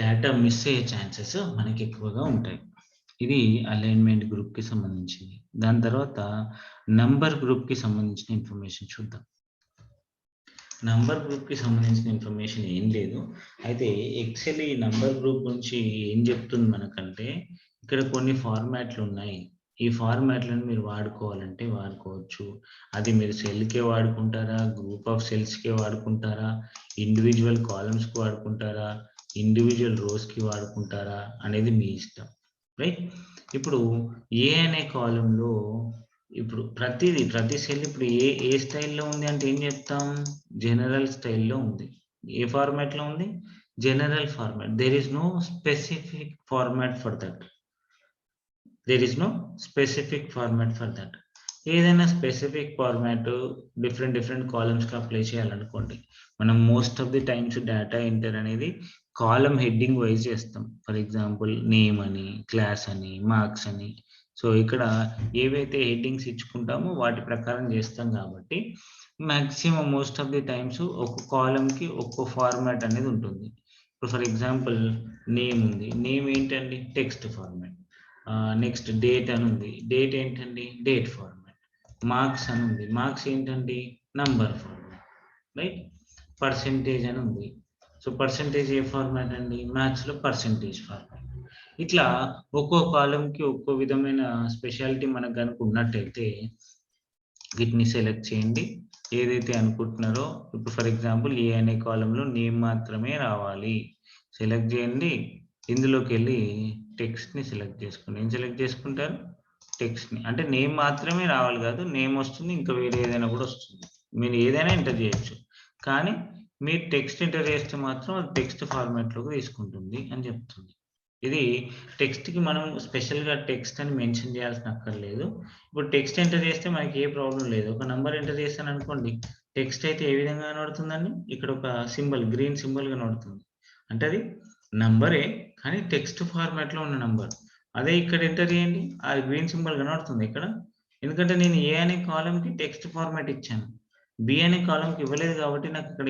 డేటా మిస్ అయ్యే ఛాన్సెస్ మనకి ఎక్కువగా ఉంటాయి. ఇది అలైన్‌మెంట్ గ్రూప్‌కి సంబంధించింది. దాని తర్వాత నంబర్ గ్రూప్‌కి సంబంధించిన ఇన్ఫర్మేషన్ చూద్దాం. నంబర్ గ్రూప్‌కి సంబంధించిన ఇన్ఫర్మేషన్ ఏం లేదు. అయితే ఎక్సెల్ ఈ నంబర్ గ్రూప్ గురించి ఏం చెప్తుంది మనకంటే, ఇక్కడ కొన్ని ఫార్మాట్‌లు ఉన్నాయి. ఈ ఫార్మాట్‌లను మీరు వాడుకోవాలంటే వాడుకోవచ్చు. అది మీరు సెల్‌కే వాడుకుంటారా? గ్రూప్ ఆఫ్ సెల్స్‌కే వాడుకుంటారా? ఇండివిడ్యువల్ కాలమ్స్‌కి వాడుకుంటారా? ఇండివిడ్యువల్ రోస్‌కి వాడుకుంటారా? అనేది మీ ఇష్టం. రైట్? ఇప్పుడు ఏ అనే కాలమ్‌లో ఇప్పుడు ప్రతి సెల్ ఇప్పుడు ఏ స్టైల్‌లో ఉంది అంటే ఏం చెప్తాం? జనరల్ స్టైల్‌లో ఉంది. ఏ ఫార్మాట్‌లో ఉంది? General format. There is no specific format for that. There is no specific format for that. ఏదైనా స్పెసిఫిక్ ఫార్మాట్ డిఫరెంట్ కాలమ్స్‌కి అప్లై చేయాలనుకోండి. మనం most of the times data enter అనేది కాలమ్ హెడ్డింగ్ వైస్ చేస్తాం. ఫర్ ఎగ్జాంపుల్ నేమ్ అని, క్లాస్ అని, మార్క్స్ అని. సో, ఇక్కడ ఏవైతే హెడ్డింగ్స్ ఇచ్చుకుంటామో వాటి ప్రకారం చేస్తాం కాబట్టి maximum most of the times ఒక్క కాలమ్‌కి ఒక్కో ఫార్మాట్ అనేది ఉంటుంది. ఇప్పుడు ఫర్ ఎగ్జాంపుల్ నేమ్ ఉంది. నేమ్ ఏంటండి? Text format. నెక్స్ట్ డేట్ అని ఉంది. డేట్ ఏంటండి? Date format. మార్క్స్ అని ఉంది. మార్క్స్ ఏంటండి? Number format. రైట్? పర్సెంటేజ్ అని ఉంది. సో, పర్సెంటేజ్ ఏ ఫార్మాట్ అండి? మ్యాథ్స్‌లో పర్సెంటేజ్ ఫార్మాట్. ఇట్లా ఒక్కో కాలమ్‌కి ఒక్కో విధమైన స్పెషాలిటీ మనకు గనుక ఉన్నట్టయితే వీటిని సెలెక్ట్ చేయండి. ఏదైతే అనుకుంటున్నారో ఇప్పుడు ఫర్ ఎగ్జాంపుల్ ఏ అనే కాలమ్‌లో నేమ్ మాత్రమే రావాలి. సెలెక్ట్ చేయండి. ఇందులోకెళ్ళి టెక్స్ట్‌ని సెలెక్ట్ చేసుకోండి. ఏం సెలెక్ట్ చేసుకుంటారు? టెక్స్ట్‌ని. అంటే నేమ్ మాత్రమే రావాలి కాదు. నేమ్ వస్తుంది. ఇంకా వేరే ఏదైనా కూడా వస్తుంది. మీరు ఏదైనా ఎంటర్ చేయొచ్చు. కానీ మీరు టెక్స్ట్ ఎంటర్ చేస్తే మాత్రం అది టెక్స్ట్ ఫార్మాట్‌లోకి తీసుకుంటుంది అని చెప్తుంది. ఇది టెక్స్ట్‌కి మనం స్పెషల్‌గా టెక్స్ట్ అని మెన్షన్ చేయాల్సిన అక్కర్లేదు. ఇప్పుడు టెక్స్ట్ ఎంటర్ చేస్తే మనకి ఏ ప్రాబ్లమ్ లేదు. ఒక నంబర్ ఎంటర్ చేశాననుకోండి, టెక్స్ట్ అయితే ఏ విధంగా కనబడుతుందండి? ఇక్కడ ఒక సింబల్ గ్రీన్ సింబల్ కనబడుతుంది. అంటే అది నంబరే కానీ టెక్స్ట్ ఫార్మాట్‌లో ఉన్న నంబర్. అదే ఇక్కడ ఎంటర్ చేయండి. ఆ గ్రీన్ సింబల్ కనబడుతుందా ఇక్కడ? ఎందుకంటే నేను ఏ అనే కాలమ్‌కి టెక్స్ట్ ఫార్మాట్ ఇచ్చాను. బి అనే కాలమ్‌కి ఇవ్వలేదు కాబట్టి నాకు ఇక్కడ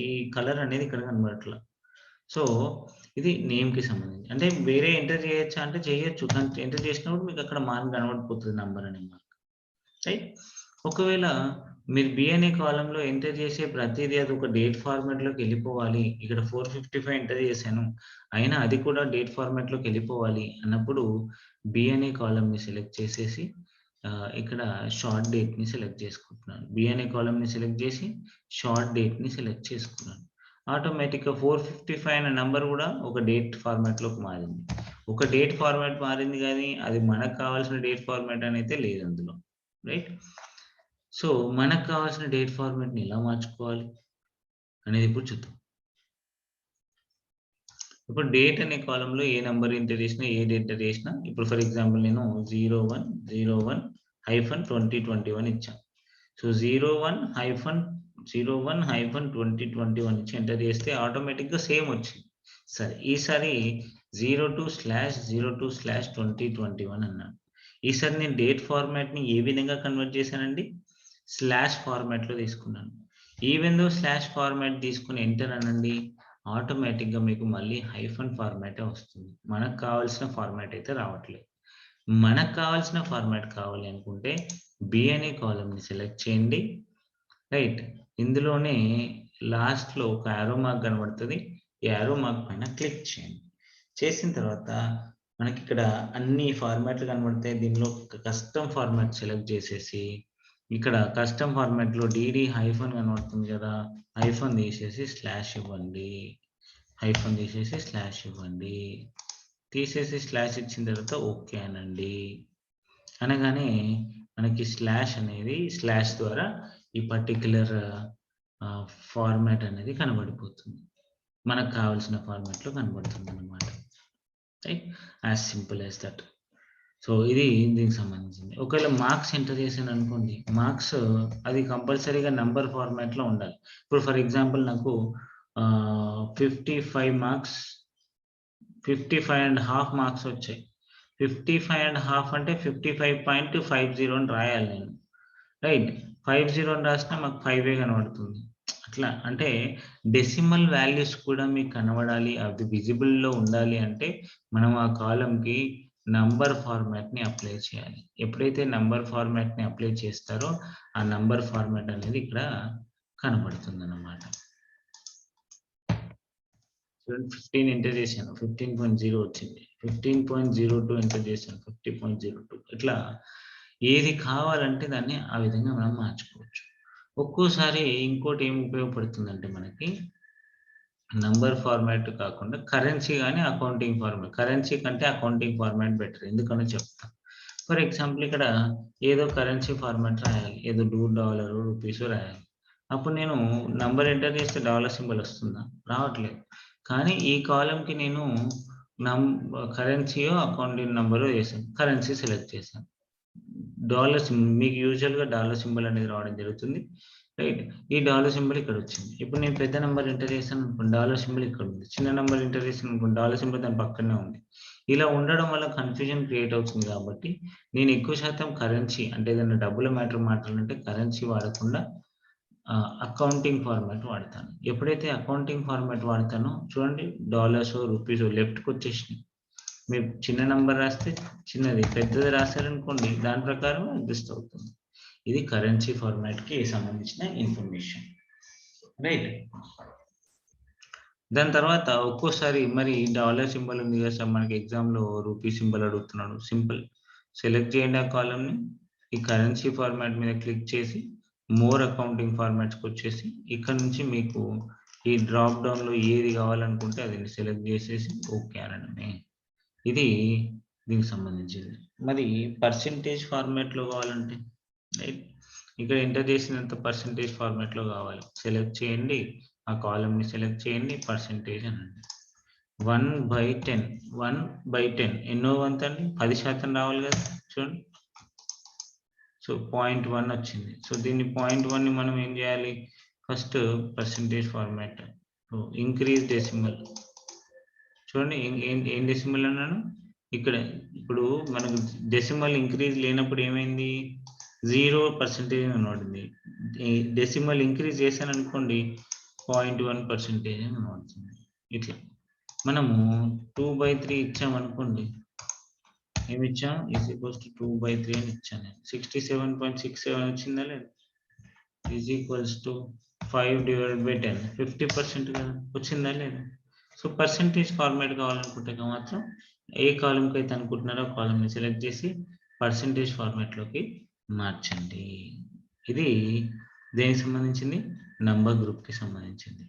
ఈ కలర్ అనేది ఇక్కడ కనబడట్ల. సో ఇది నేమ్‌కి సంబంధించి. అంటే వేరే ఎంటర్ చేయొచ్చా అంటే చేయొచ్చు. కానీ ఎంటర్ చేసినప్పుడు మీకు అక్కడ మార్క్ కనబడిపోతది నంబర్ అనే మార్క్. రైట్? ఒకవేళ మీరు బి అనే కాలమ్‌లో ఎంటర్ చేసే ప్రతీదీ అదొక డేట్ ఫార్మాట్‌లోకి ఎళ్ళిపోవాలి. ఇక్కడ 455 ఎంటర్ చేశాను. అయినా అది కూడా డేట్ ఫార్మాట్‌లోకి ఎళ్ళిపోవాలి అన్నప్పుడు బి అనే కాలమ్‌ని సెలెక్ట్ చేసేసి ఇక్కడ షార్ట్ డేట్‌ని సెలెక్ట్ చేసుకుంటున్నాను. బి అనే కాలమ్‌ని సెలెక్ట్ చేసి షార్ట్ డేట్‌ని సెలెక్ట్ చేసుకున్నాను. ఆటోమేటిక్‌గా 455 అనే నంబర్ కూడా ఒక డేట్ ఫార్మాట్‌లోకి మారింది. ఒక డేట్ ఫార్మాట్ మారింది గానీ, అది మనకు కావాల్సిన డేట్ ఫార్మాట్ అనైతే లేదు అందులో. రైట్? సో, మనకు కావాల్సిన డేట్ ఫార్మాట్‌ని ఎలా మార్చుకోవాలి అనేది ఇప్పుడు చూద్దాం. ఇప్పుడు డేట్ అనే కాలమ్‌లో ఏ నంబర్ ఎంటర్ చేసినా, ఏ డేట్ ఎంటర్ చేసినా ఇప్పుడు ఫర్ ఎగ్జాంపుల్ నేను 01/01-2021 ఇచ్చాను. సో, 01-2021 ఇచ్చి ఎంటర్ చేస్తే ఆటోమేటిక్‌గా సేమ్ వచ్చింది. సరే, ఈసారి 02/02/2021 అన్నాను. ఈసారి నేను డేట్ ఫార్మాట్‌ని ఏ విధంగా కన్వర్ట్ చేశానండి? స్లాష్ ఫార్మాట్‌లో తీసుకున్నాను. ఈవెన్ దో స్లాష్ ఫార్మాట్ తీసుకొని ఎంటర్ అనండి. ఆటోమేటిక్‌గా మీకు మళ్ళీ హైఫన్ ఫార్మాటే వస్తుంది. మనకు కావాల్సిన ఫార్మాట్ అయితే రావట్లేదు. మనకు కావాల్సిన ఫార్మాట్ కావాలి అనుకుంటే బి అనే కాలమ్‌ని సెలెక్ట్ చేయండి. రైట్. ఇందులోనే లాస్ట్‌లో ఒక యారో మార్క్ కనబడుతది. ఈ యారో మార్క్ పైన క్లిక్ చేయండి. చేసిన తర్వాత మనకిక్కడ అన్ని ఫార్మాట్‌లు కనబడతాయి. దీనిలో కస్టమ్ ఫార్మాట్ సెలెక్ట్ చేసేసి ఇక్కడ కస్టమ్ ఫార్మాట్‌లో డీడీ హైఫన్ కనబడుతుంది కదా! హైఫన్ తీసేసి స్లాష్ ఇవ్వండి. హైఫన్ తీసేసి స్లాష్ ఇవ్వండి. తీసేసి స్లాష్ ఇచ్చిన తర్వాత ఓకే అనండి. అనగానే మనకి స్లాష్ అనేది స్లాష్ ద్వారా ఈ పర్టిక్యులర్ ఫార్మాట్ అనేది కనబడిపోతుంది. మనకు కావాల్సిన ఫార్మాట్‌లో కనబడుతుందన్నమాట. Right? As simple as that. So, ఇది దీనికి సంబంధించింది. ఒకవేళ మార్క్స్ ఎంటర్ చేశాననుకోండి, మార్క్స్ అది కంపల్సరీగా నంబర్ ఫార్మాట్‌లో ఉండాలి. ఇప్పుడు ఫర్ ఎగ్జాంపుల్ నాకు 55 మార్క్స్ 55.5 మార్క్స్ వచ్చాయి. 55.5 అంటే 55.50 అని రాయాలి నేను. రైట్. 50 అని రాసినా మాకు 5 కనబడుతుంది. అట్లా అంటే డెసిమల్ వాల్యూస్ కూడా మీకు కనబడాలి. అది విజిబుల్‌లో ఉండాలి అంటే మనం ఆ కాలమ్‌కి నంబర్ ఫార్మాట్‌ని అప్లై చేయాలి. ఎప్పుడైతే నంబర్ ఫార్మాట్‌ని అప్లై చేస్తారో ఆ నంబర్ ఫార్మాట్ అనేది ఇక్కడ కనబడుతుందన్నమాట. చూడండి 15 ఎంటర్ చేశాను. 15.0 వచ్చింది. 15.02 ఎంటర్ చేశాను. 50.02 ఇట్లా ఏది కావాలంటే దాన్ని ఆ విధంగా మనం మార్చుకోవచ్చు. ఒక్కోసారి ఇంకోటి ఏమి ఉపయోగపడుతుందంటే మనకి నంబర్ ఫార్మాట్ కాకుండా కరెన్సీ గాని, అకౌంటింగ్ ఫార్మాట్. కరెన్సీ కంటే అకౌంటింగ్ ఫార్మాట్ బెటర్. ఎందుకనో చెప్తా. ఫర్ ఎగ్జాంపుల్ ఇక్కడ ఏదో కరెన్సీ ఫార్మాట్ రాయాలి. ఏదో డాలరో, రూపీసో రాయాలి. అప్పుడు నేను నంబర్ ఎంటర్ చేస్తే డాలర్ సింబల్ వస్తుందా? రావట్లేదు. కానీ ఈ కాలమ్‌కి నేను నం కరెన్సీయో, అకౌంటింగ్ నంబరో ఏసాను. కరెన్సీ సెలెక్ట్ చేశాను. మీకు యూజువల్‌గా డాలర్ సింబల్ అనేది రావడం జరుగుతుంది. రైట్. ఈ డాలర్ సింబల్ ఇక్కడొచ్చింది. ఇప్పుడు నేను పెద్ద నంబర్ ఎంటర్ చేశాననుకోండి, డాలర్ సింబల్ ఇక్కడుంది. చిన్న నంబర్ ఎంటర్ చేశాననుకోండి, డాలర్ సింబల్ దాని పక్కనే ఉంది. ఇలా ఉండడం వల్ల కన్‌ఫ్యూజన్ క్రియేట్ అవుతుంది కాబట్టి, నేను ఎక్కువ శాతం కరెన్సీ అంటే ఏదైనా డబ్బుల మ్యాటర్ మాట్లాడాలంటే కరెన్సీ వాడకుండా అకౌంటింగ్ ఫార్మాట్ వాడతాను. ఎప్పుడైతే అకౌంటింగ్ ఫార్మాట్ వాడతానో చూడండి డాలర్సో, రూపీసో లెఫ్ట్‌కొచ్చేసినాయి. మీరు చిన్న నంబర్ రాస్తే చిన్నది, పెద్దది రాసారనుకోండి దాని ప్రకారం అడ్జస్ట్ అవుతుంది. ఇది కరెన్సీ ఫార్మాట్‌కి సంబంధించిన ఇన్ఫర్మేషన్. రైట్. దాని తర్వాత ఒక్కోసారి మరి డాలర్ సింబల్ ఉంది కదా సార్ మనకి ఎగ్జామ్‌లో రూపీ సింబల్ అడుగుతున్నాడు. సింపుల్. సెలెక్ట్ చేయండి ఆ కాలమ్‌ని. ఈ కరెన్సీ ఫార్మాట్ మీద క్లిక్ చేసి మోర్ అకౌంటింగ్ ఫార్మాట్స్‌కొచ్చేసి ఇక్కడ నుంచి మీకు ఈ డ్రాప్ డౌన్‌లో ఏది కావాలనుకుంటే అది సెలెక్ట్ చేసేసి ఓకే అనడమే. ఇది దీనికి సంబంధించింది. మరి పర్సెంటేజ్ ఫార్మాట్‌లో కావాలంటే రైట్. ఇక్కడ ఎంటర్ చేసినంత పర్సెంటేజ్ ఫార్మాట్‌లో కావాలి. సెలెక్ట్ చేయండి. ఆ కాలమ్‌ని సెలెక్ట్ చేయండి. పర్సెంటేజ్ అనండి. 1/10 1/10 ఎన్నో వంతండి? 10% రావాలి కదా! చూడండి. సో, 0.1 వచ్చింది. సో, దీన్ని 0.1ని మనం ఏం చేయాలి? First percentage format. So, increase decimal. చూడండి ఏం డెసిమల్ అన్నాను? ఇక్కడ ఇప్పుడు మనకు డెసిమల్ ఇంక్రీజ్ లేనప్పుడు ఏమైంది? 0% అని కనబడింది. డెసిమల్ ఇంక్రీజ్ చేశాననుకోండి 0.1% అని కనబడుతుంది. ఇట్లా. మనము 2/3 ఇచ్చామనుకోండి. ఏమిచ్చాం? ఈజ్ ఈక్వల్స్ టు 2/3 అని ఇచ్చాను నేను. 67.67 వచ్చిందా లేదా? ఈజ్ ఈక్వల్స్ టు 5/10 50% కదా! వచ్చిందా లేదా? సో, పర్సెంటేజ్ ఫార్మాట్ కావాలనుకుంటే మాత్రం ఏ కాలమ్‌కి అయితే అనుకుంటున్నారో ఆ కాలమ్‌ని సెలెక్ట్ చేసి పర్సెంటేజ్ ఫార్మాట్‌లోకి మార్చండి. ఇది దేనికి సంబంధించింది? నంబర్ గ్రూప్‌కి సంబంధించింది.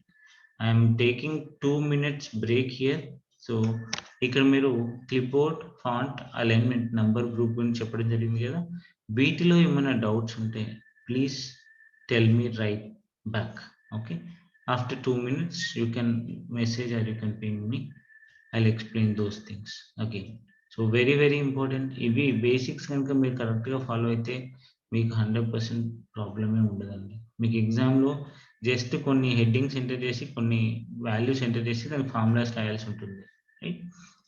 I'm taking 2 minutes break here. So, ఇక్కడ మీరు క్లిప్‌బోర్డ్, ఫాంట్, అలైన్‌మెంట్, నంబర్ గ్రూప్ గురించి చెప్పడం జరిగింది కదా! వీటిలో ఏమైనా డౌట్స్ ఉంటే please tell me right back. Okay. After 2 minutes you can message or you can ping me. I'll explain those things again. So, very very important. ఇవి బేసిక్స్ గనుక మీరు కరెక్ట్‌గా ఫాలో అయితే మీకు 100% ప్రాబ్లమే ఉండదండి. మీకు ఎగ్జామ్‌లో జస్ట్ కొన్ని హెడ్డింగ్స్ ఎంటర్ చేసి, కొన్ని వాల్యూస్ ఎంటర్ చేసి దానికి ఫార్ములాస్ రాయాల్సి ఉంటుంది. Right?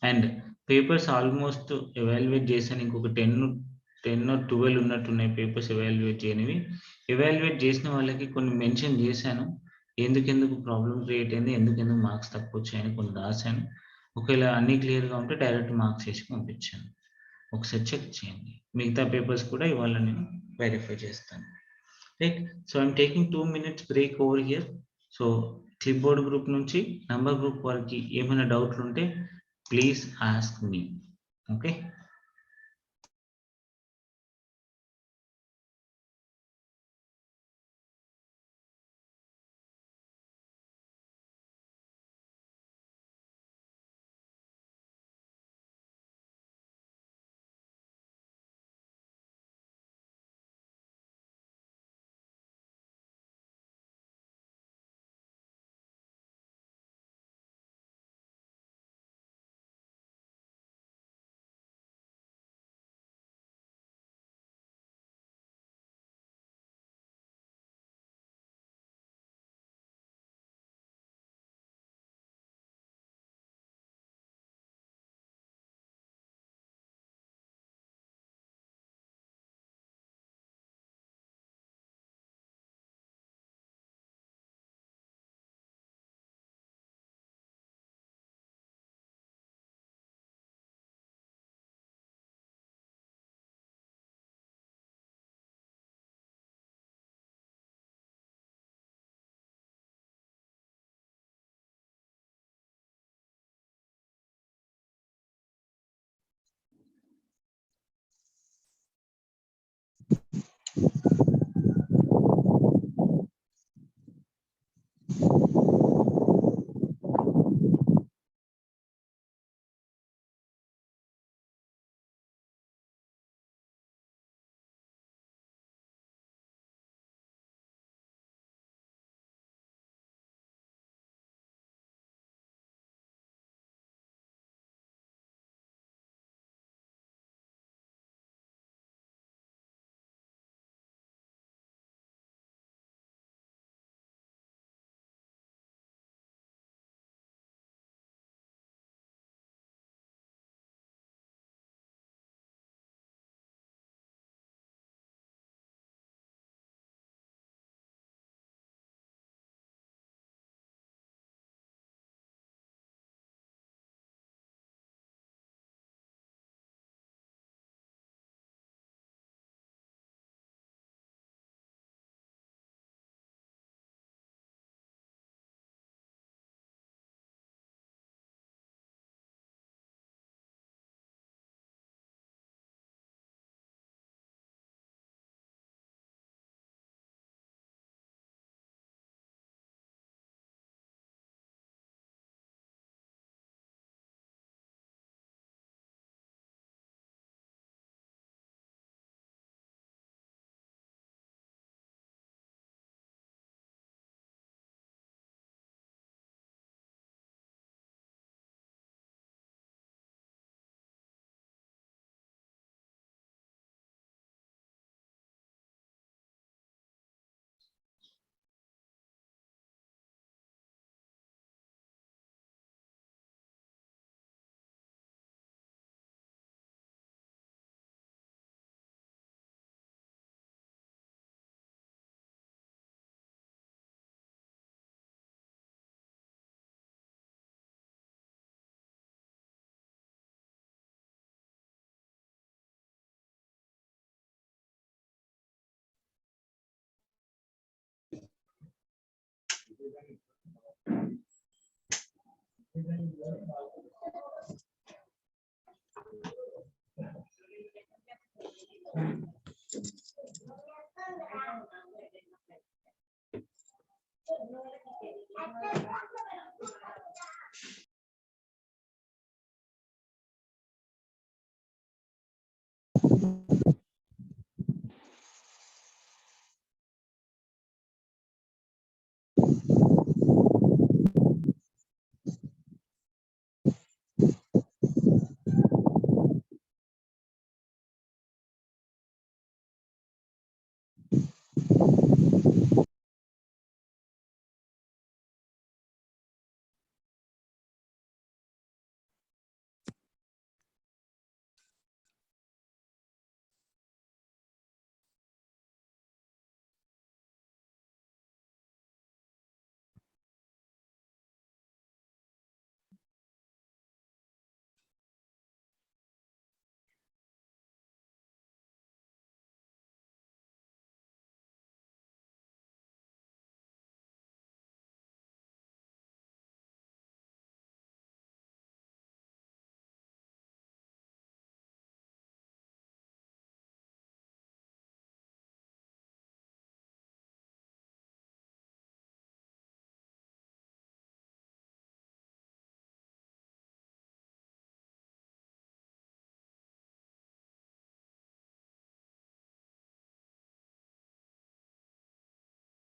And papers almost evaluate చేశాను. ఇంకొక 10 ఆర్ 12 ఉన్నట్టున్నాయి పేపర్స్ ఎవాల్యుయేట్ చేయనివి. ఎవాల్యుయేట్ చేసిన వాళ్ళకి కొన్ని మెన్షన్ చేశాను. ఎందుకెందుకు ప్రాబ్లమ్ క్రియేట్ అయింది, ఎందుకెందుకు మార్క్స్ తక్కువొచ్చాయని కొన్ని రాశాను. ఒకవేళ అన్నీ క్లియర్‌గా ఉంటే డైరెక్ట్ మార్క్స్ ఏసి పంపించాను. ఒకసారి చెక్ చేయండి. మిగతా పేపర్స్ కూడా ఇవాళ నేను వెరిఫై చేస్తాను. Right. So, I'm taking 2 minutes break over here. So, clipboard group నుంచి నంబర్ గ్రూప్ వరకి ఏమైనా డౌట్‌లుంటే please ask me. Okay.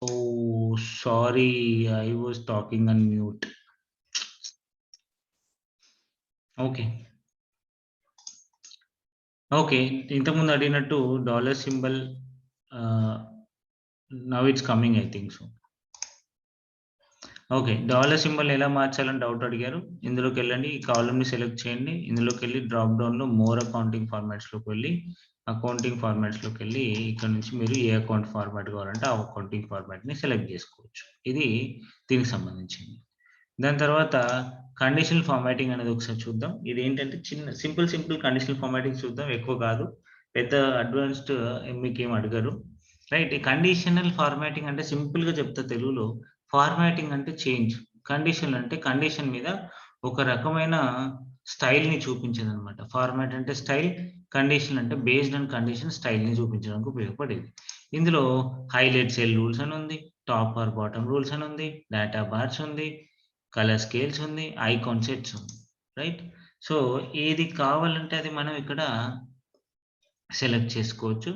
Oh, sorry, I was talking on mute. Okay. Okay. ఇంతకుముందు అడిగినట్టు dollar symbol now it's coming I think so. Okay. Dollar symbol ఎలా మార్చాలని డౌట్ అడిగారు. ఇందులోకెళ్ళండి. ఈ కాలమ్‌ని సెలెక్ట్ చేయండి. ఇందులోకెళ్ళి డ్రాప్ డౌన్‌లో మోర్ అకౌంటింగ్ ఫార్మాట్స్‌లోకి వెళ్ళి, అకౌంటింగ్ ఫార్మాట్స్‌లోకెళ్ళి ఇక్కడ నుంచి మీరు ఏ అకౌంట్ ఫార్మాట్ కావాలంటే ఆ అకౌంటింగ్ ఫార్మాట్‌ని సెలెక్ట్ చేసుకోవచ్చు. ఇది దీనికి సంబంధించింది. దాని తర్వాత కండిషనల్ ఫార్మాటింగ్ అనేది ఒకసారి చూద్దాం. ఇదేంటంటే చిన్న సింపుల్ కండిషనల్ ఫార్మాటింగ్ చూద్దాం. ఎక్కువ కాదు. పెద్ద అడ్వాన్స్డ్ మీకేం అడగరు. రైట్. ఈ కండిషనల్ ఫార్మాటింగ్ అంటే సింపుల్‌గా చెప్తా తెలుగులో. ఫార్మాటింగ్ అంటే చేంజ్. కండిషనల్ అంటే కండిషన్ మీద ఒక రకమైన స్టైల్‌ని చూపించేదనమాట. ఫార్మాట్ అంటే స్టైల్, కండిషన్ అంటే బేస్డ్ ఆన్ కండిషన్ స్టైల్‌ని చూపించడానికి ఉపయోగపడేది. ఇందులో హైలైట్ సెల్ రూల్స్ అని ఉంది. టాప్ ఆర్ బాటమ్ రూల్స్ అని ఉంది. డేటా బార్స్ ఉంది. కలర్ స్కేల్స్ ఉంది. ఐకాన్ సెట్స్ ఉంది. రైట్. సో, ఏది కావాలంటే అది మనం ఇక్కడ సెలెక్ట్ చేసుకోవచ్చు.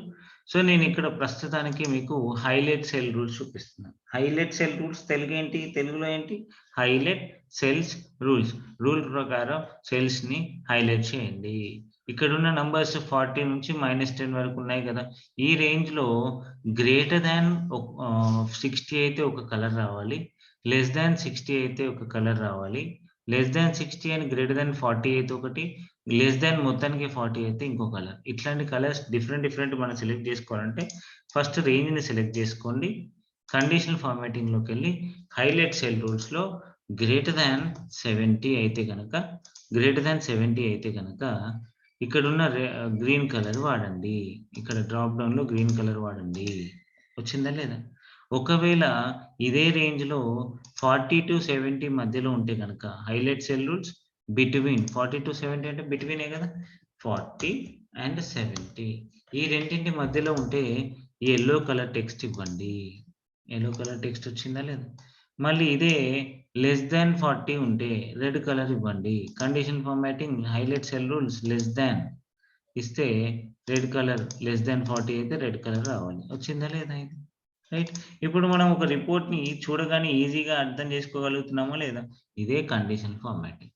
సో, నేనిక్కడ ప్రస్తుతానికి మీకు హైలైట్ సెల్ రూల్స్ చూపిస్తున్నాను. హైలైట్ సెల్ రూల్స్ తెలుగేంటి? తెలుగులో ఏంటి? Highlight cells rules. రూల్ ప్రకారం సెల్స్‌ని హైలైట్ చేయండి. ఇక్కడున్న నంబర్స్ 40 నుంచి -10 వరకు ఉన్నాయి కదా! ఈ రేంజ్‌లో గ్రేటర్ థాన్ 60 అయితే ఒక కలర్ రావాలి. లెస్ థాన్ 60 అయితే ఒక కలర్ రావాలి. Less than 60 and greater than 40 అయితే ఒకటి. లెస్ థాన్ మొత్తానికి 40 అయితే ఇంకో కలర్. ఇట్లాంటి కలర్స్ డిఫరెంట్ మనం సెలెక్ట్ చేసుకోవాలంటే ఫస్ట్ రేంజ్‌ని సెలెక్ట్ చేసుకోండి. కండిషనల్ ఫార్మాటింగ్‌లోకెళ్ళి హైలైట్ సెల్ రూల్స్‌లో గ్రేటర్ థాన్ 70 అయితే గనక ఇక్కడున్న గ్రీన్ కలర్ వాడండి. ఇక్కడ డ్రాప్ డౌన్‌లో గ్రీన్ కలర్ వాడండి. వచ్చిందా లేదా? ఒకవేళ ఇదే రేంజ్‌లో 40-70 మధ్యలో ఉంటే గనక హైలైట్ సెల్ రూల్స్ బిట్వీన్ 40-70 అంటే బిట్వీనే కదా! 40 అండ్ 70 ఈ రెండింటి మధ్యలో ఉంటే యెల్లో కలర్ టెక్స్ట్ ఇవ్వండి. యెల్లో కలర్ టెక్స్ట్ వచ్చిందా లేదా? మళ్ళీ ఇదే లెస్ థాన్ 40 ఉంటే రెడ్ కలర్ ఇవ్వండి. Condition formatting highlight cell rules less than ఇస్తే రెడ్ కలర్ లెస్ థాన్ 40 అయితే రెడ్ కలర్ రావాలి. వచ్చిందా లేదా ఇది? రైట్. ఇప్పుడు మనం ఒక రిపోర్ట్‌ని చూడగానే ఈజీగా అర్థం చేసుకోగలుగుతున్నామా లేదా? ఇదే condition formatting.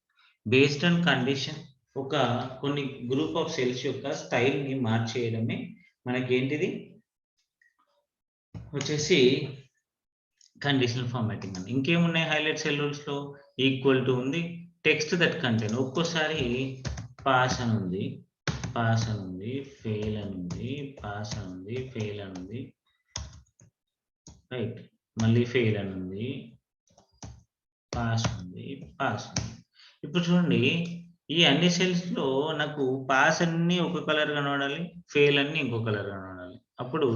Based on condition ఒక కొన్ని గ్రూప్ ఆఫ్ సెల్స్ యొక్క స్టైల్‌ని మార్చేయడమే మనకేంటిది వచ్చేసి కండిషనల్ ఫార్మాటింగ్ అని. ఇంకేమున్నాయి హైలైట్ సెల్ రూల్స్‌లో ఈక్వల్ టు ఉంది. టెక్స్ట్ దట్ కంటెయిన్ ఒక్కోసారి పాస్ అని ఉంది. ఫెయిల్ అని ఉంది. పాస్ అని ఉంది. ఫెయిల్ అని ఉంది. రైట్. మళ్ళీ ఫెయిల్ అని ఉంది. పాస్ ఉంది. ఇప్పుడు చూడండి ఈ అన్ని సెల్స్‌లో నాకు పాస్ అన్నీ ఒక కలర్ కనబడాలి. ఫెయిల్ అన్నీ ఇంకో కలర్ కనబడాలి. అప్పుడు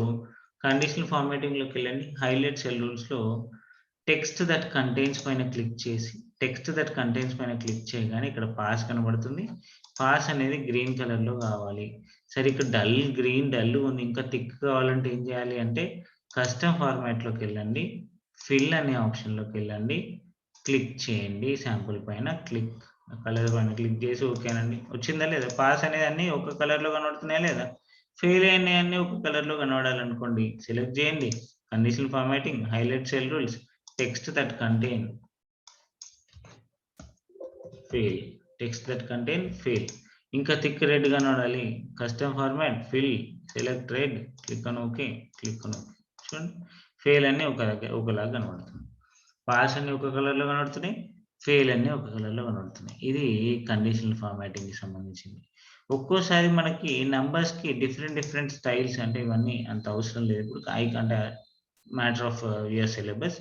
కండిషనల్ ఫార్మాటింగ్‌లోకెళ్ళండి. హైలైట్ సెల్ రూల్స్‌లో టెక్స్ట్ దట్ కంటెయిన్స్ పైన క్లిక్ చేసి టెక్స్ట్ దట్ కంటైన్స్ పైన క్లిక్ చేయగానే ఇక్కడ పాస్ కనబడుతుంది. పాస్ అనేది గ్రీన్ కలర్‌లో కావాలి. సరే ఇక్కడ డల్ గ్రీన్ డల్ ఉంది. ఇంకా థిక్ కావాలంటే ఏం చేయాలి అంటే కస్టమ్ ఫార్మాట్‌లోకి వెళ్ళండి. ఫిల్ అనే ఆప్షన్‌లోకి వెళ్ళండి. క్లిక్ చేయండి. శాంపుల్ పైన కలర్ పైన క్లిక్ చేసి ఓకేనండి. వచ్చిందా లేదా? పాస్ అనేది అన్నీ ఒక కలర్‌లో కనబడుతున్నాయా లేదా? ఫెయిల్ అయినయన్నీ ఒక కలర్‌లో కనబడాలనుకోండి. సెలెక్ట్ చేయండి. Conditional formatting, highlight cell rules, text that contain fail. Text that contain fail. ఇంకా థిక్ రెడ్ కనబడాలి. Custom format, fill, select red, click on okay, click on okay. చూడండి ఫెయిల్ అన్నీ ఒకలాగా కనబడుతుంది. పాస్ అన్ని ఒక కలర్‌లో కనబడుతున్నాయి. ఫెయిల్ అన్ని ఒక కలర్‌లో కనబడుతున్నాయి. ఇది కండిషనల్ ఫార్మాటింగ్‌కి సంబంధించింది. ఒక్కోసారి మనకి నంబర్స్‌కి డిఫరెంట్ స్టైల్స్ అంటే ఇవన్నీ అంత అవసరం లేదు. ఇప్పుడు అంటే matter of your syllabus.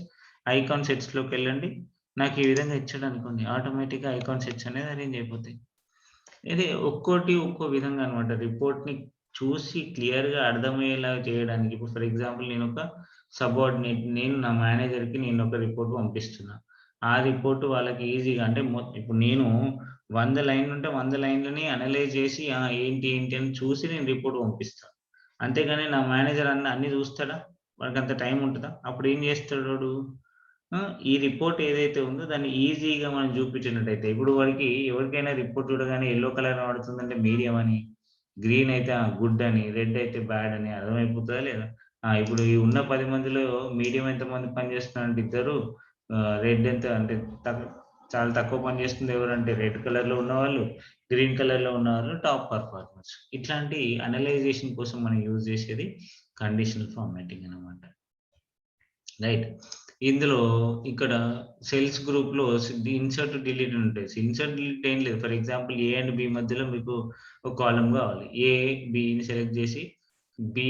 Icon సెట్స్‌లోకెళ్ళండి. నాకు ఈ విధంగా ఇచ్చాడనుకోండి ఆటోమేటిక్‌గా ఐకాన్ సెట్స్ అనేది అరేంజ్ అయిపోతాయి. ఇది ఒక్కోటి ఒక్కో విధంగా అన్నమాట. రిపోర్ట్‌ని చూసి క్లియర్‌గా అర్థమయ్యేలాగా చేయడానికి ఇప్పుడు ఫర్ ఎగ్జాంపుల్ నేనొక సబార్డినేట్ నేను నా మేనేజర్‌కి నేనొక రిపోర్ట్ పంపిస్తున్నా. ఆ రిపోర్ట్ వాళ్ళకి ఈజీగా అంటే ఇప్పుడు నేను 100 లైన్‌లుంటే 100 లైన్‌లని అనలైజ్ చేసి ఏంటి అని చూసి నేను రిపోర్ట్ పంపిస్తా. అంతేగాని నా మేనేజర్ అన్నీ చూస్తాడా? వాడికంత టైం ఉంటదా? అప్పుడు ఏం చేస్తాడు వాడు? ఈ రిపోర్ట్ ఏదైతే ఉందో దాన్ని ఈజీగా మనం చూపించినట్టయితే ఇప్పుడు వాడికి ఎవరికైనా రిపోర్ట్ చూడగానే యెల్లో కలర్ కనబడుతుందంటే మీడియం అని, గ్రీన్ అయితే గుడ్ అని, రెడ్ అయితే బ్యాడ్ అని అర్థమైపోతదా లేదా? ఇప్పుడు ఈ ఉన్న 10 మందిలో మీడియం ఎంతమంది పని చేస్తున్నారంటే ఇద్దరు, రెడ్ ఎంత అంటే చాలా తక్కువ పని చేస్తుంది ఎవరంటే రెడ్ కలర్‌లో ఉన్నవాళ్ళు, గ్రీన్ కలర్‌లో ఉన్నవాళ్ళు టాప్ పర్ఫార్మర్స్. ఇట్లాంటి అనలైజేషన్ కోసం మనం యూజ్ చేసేది కండిషనల్ ఫార్మాటింగ్ అన్నమాట. రైట్. ఇందులో ఇక్కడ సెల్స్ గ్రూప్‌లో ఇన్సర్ట్, డిలీట్ ఉంటాయి. ఇన్సర్ట్, డిలీట్ ఏం లేదు. For example A and B మధ్యలో మీకు ఒక కాలమ్ కావాలి. బిని సెలెక్ట్ చేసి బి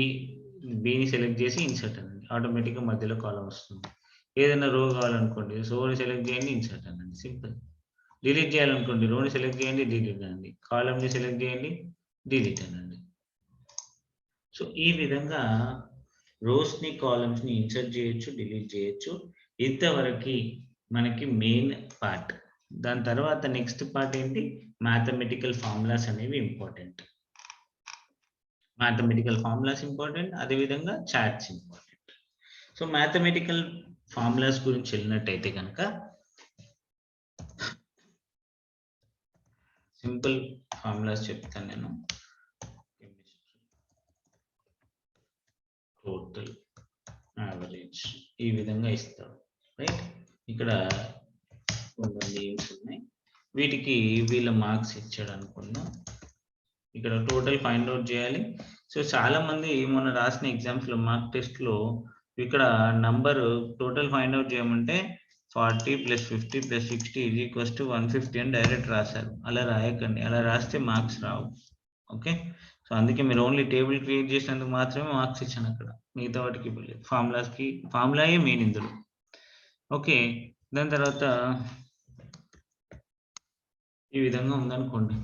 బిని సెలెక్ట్ చేసి ఇన్సర్ట్ అనండి. ఆటోమేటిక్‌గా మధ్యలో కాలమ్ వస్తుంది. ఏదైనా రో కావాలనుకోండి. రోని సెలెక్ట్ చేయండి, ఇన్సర్ట్ అనండి. సింపుల్. డిలీట్ చేయాలనుకోండి. రోని సెలెక్ట్ చేయండి, డిలీట్ అనండి. కాలమ్‌ని సెలెక్ట్ చేయండి, డిలీట్ అనండి. సో, ఈ విధంగా రోస్‌ని, కాలమ్స్‌ని ఇన్సర్ట్ చేయొచ్చు, డిలీట్ చేయొచ్చు. ఇంతవరకి మనకి మెయిన్ పార్ట్. దాని తర్వాత నెక్స్ట్ పార్ట్ ఏంటి? మ్యాథమెటికల్ ఫార్ములాస్ అనేవి ఇంపార్టెంట్. Mathematical formulas important. అదే విధంగా charts important. So, mathematical formulas గురించి వెళ్ళినట్టయితే గనక సింపుల్ ఫార్ములాస్ చెప్తాను నేను. టోటల్, యావరేజ్ ఈ విధంగా ఇస్తాడు. రైట్. ఇక్కడ కొన్ని నేమ్స్ ఉన్నాయి. వీటికి వీళ్ళ మార్క్స్ ఇచ్చాడు అనుకుందాం. ఇక్కడ టోటల్ ఫైండ్ అవుట్ చేయాలి. సో చాలా మంది మొన్న రాసిన ఎగ్జామ్స్‌లో మార్క్ టెస్ట్‌లో ఇక్కడ నంబర్ టోటల్ ఫైండ్ అవుట్ చేయమంటే 40 + 50 + 60 = 150 అని డైరెక్ట్ రాశారు. అలా రాయకండి. అలా రాస్తే మార్క్స్ రావు. ఓకే. సో అందుకే మీరు ఓన్లీ టేబుల్ క్రియేట్ చేసినందుకు మాత్రమే మార్క్స్ ఇచ్చాను అక్కడ. మిగతా వాటికి ఇవ్వలేదు. ఫార్ములాయే మెయిన్ ఇందులో. ఓకే. దాని తర్వాత ఈ విధంగా ఉందనుకోండి.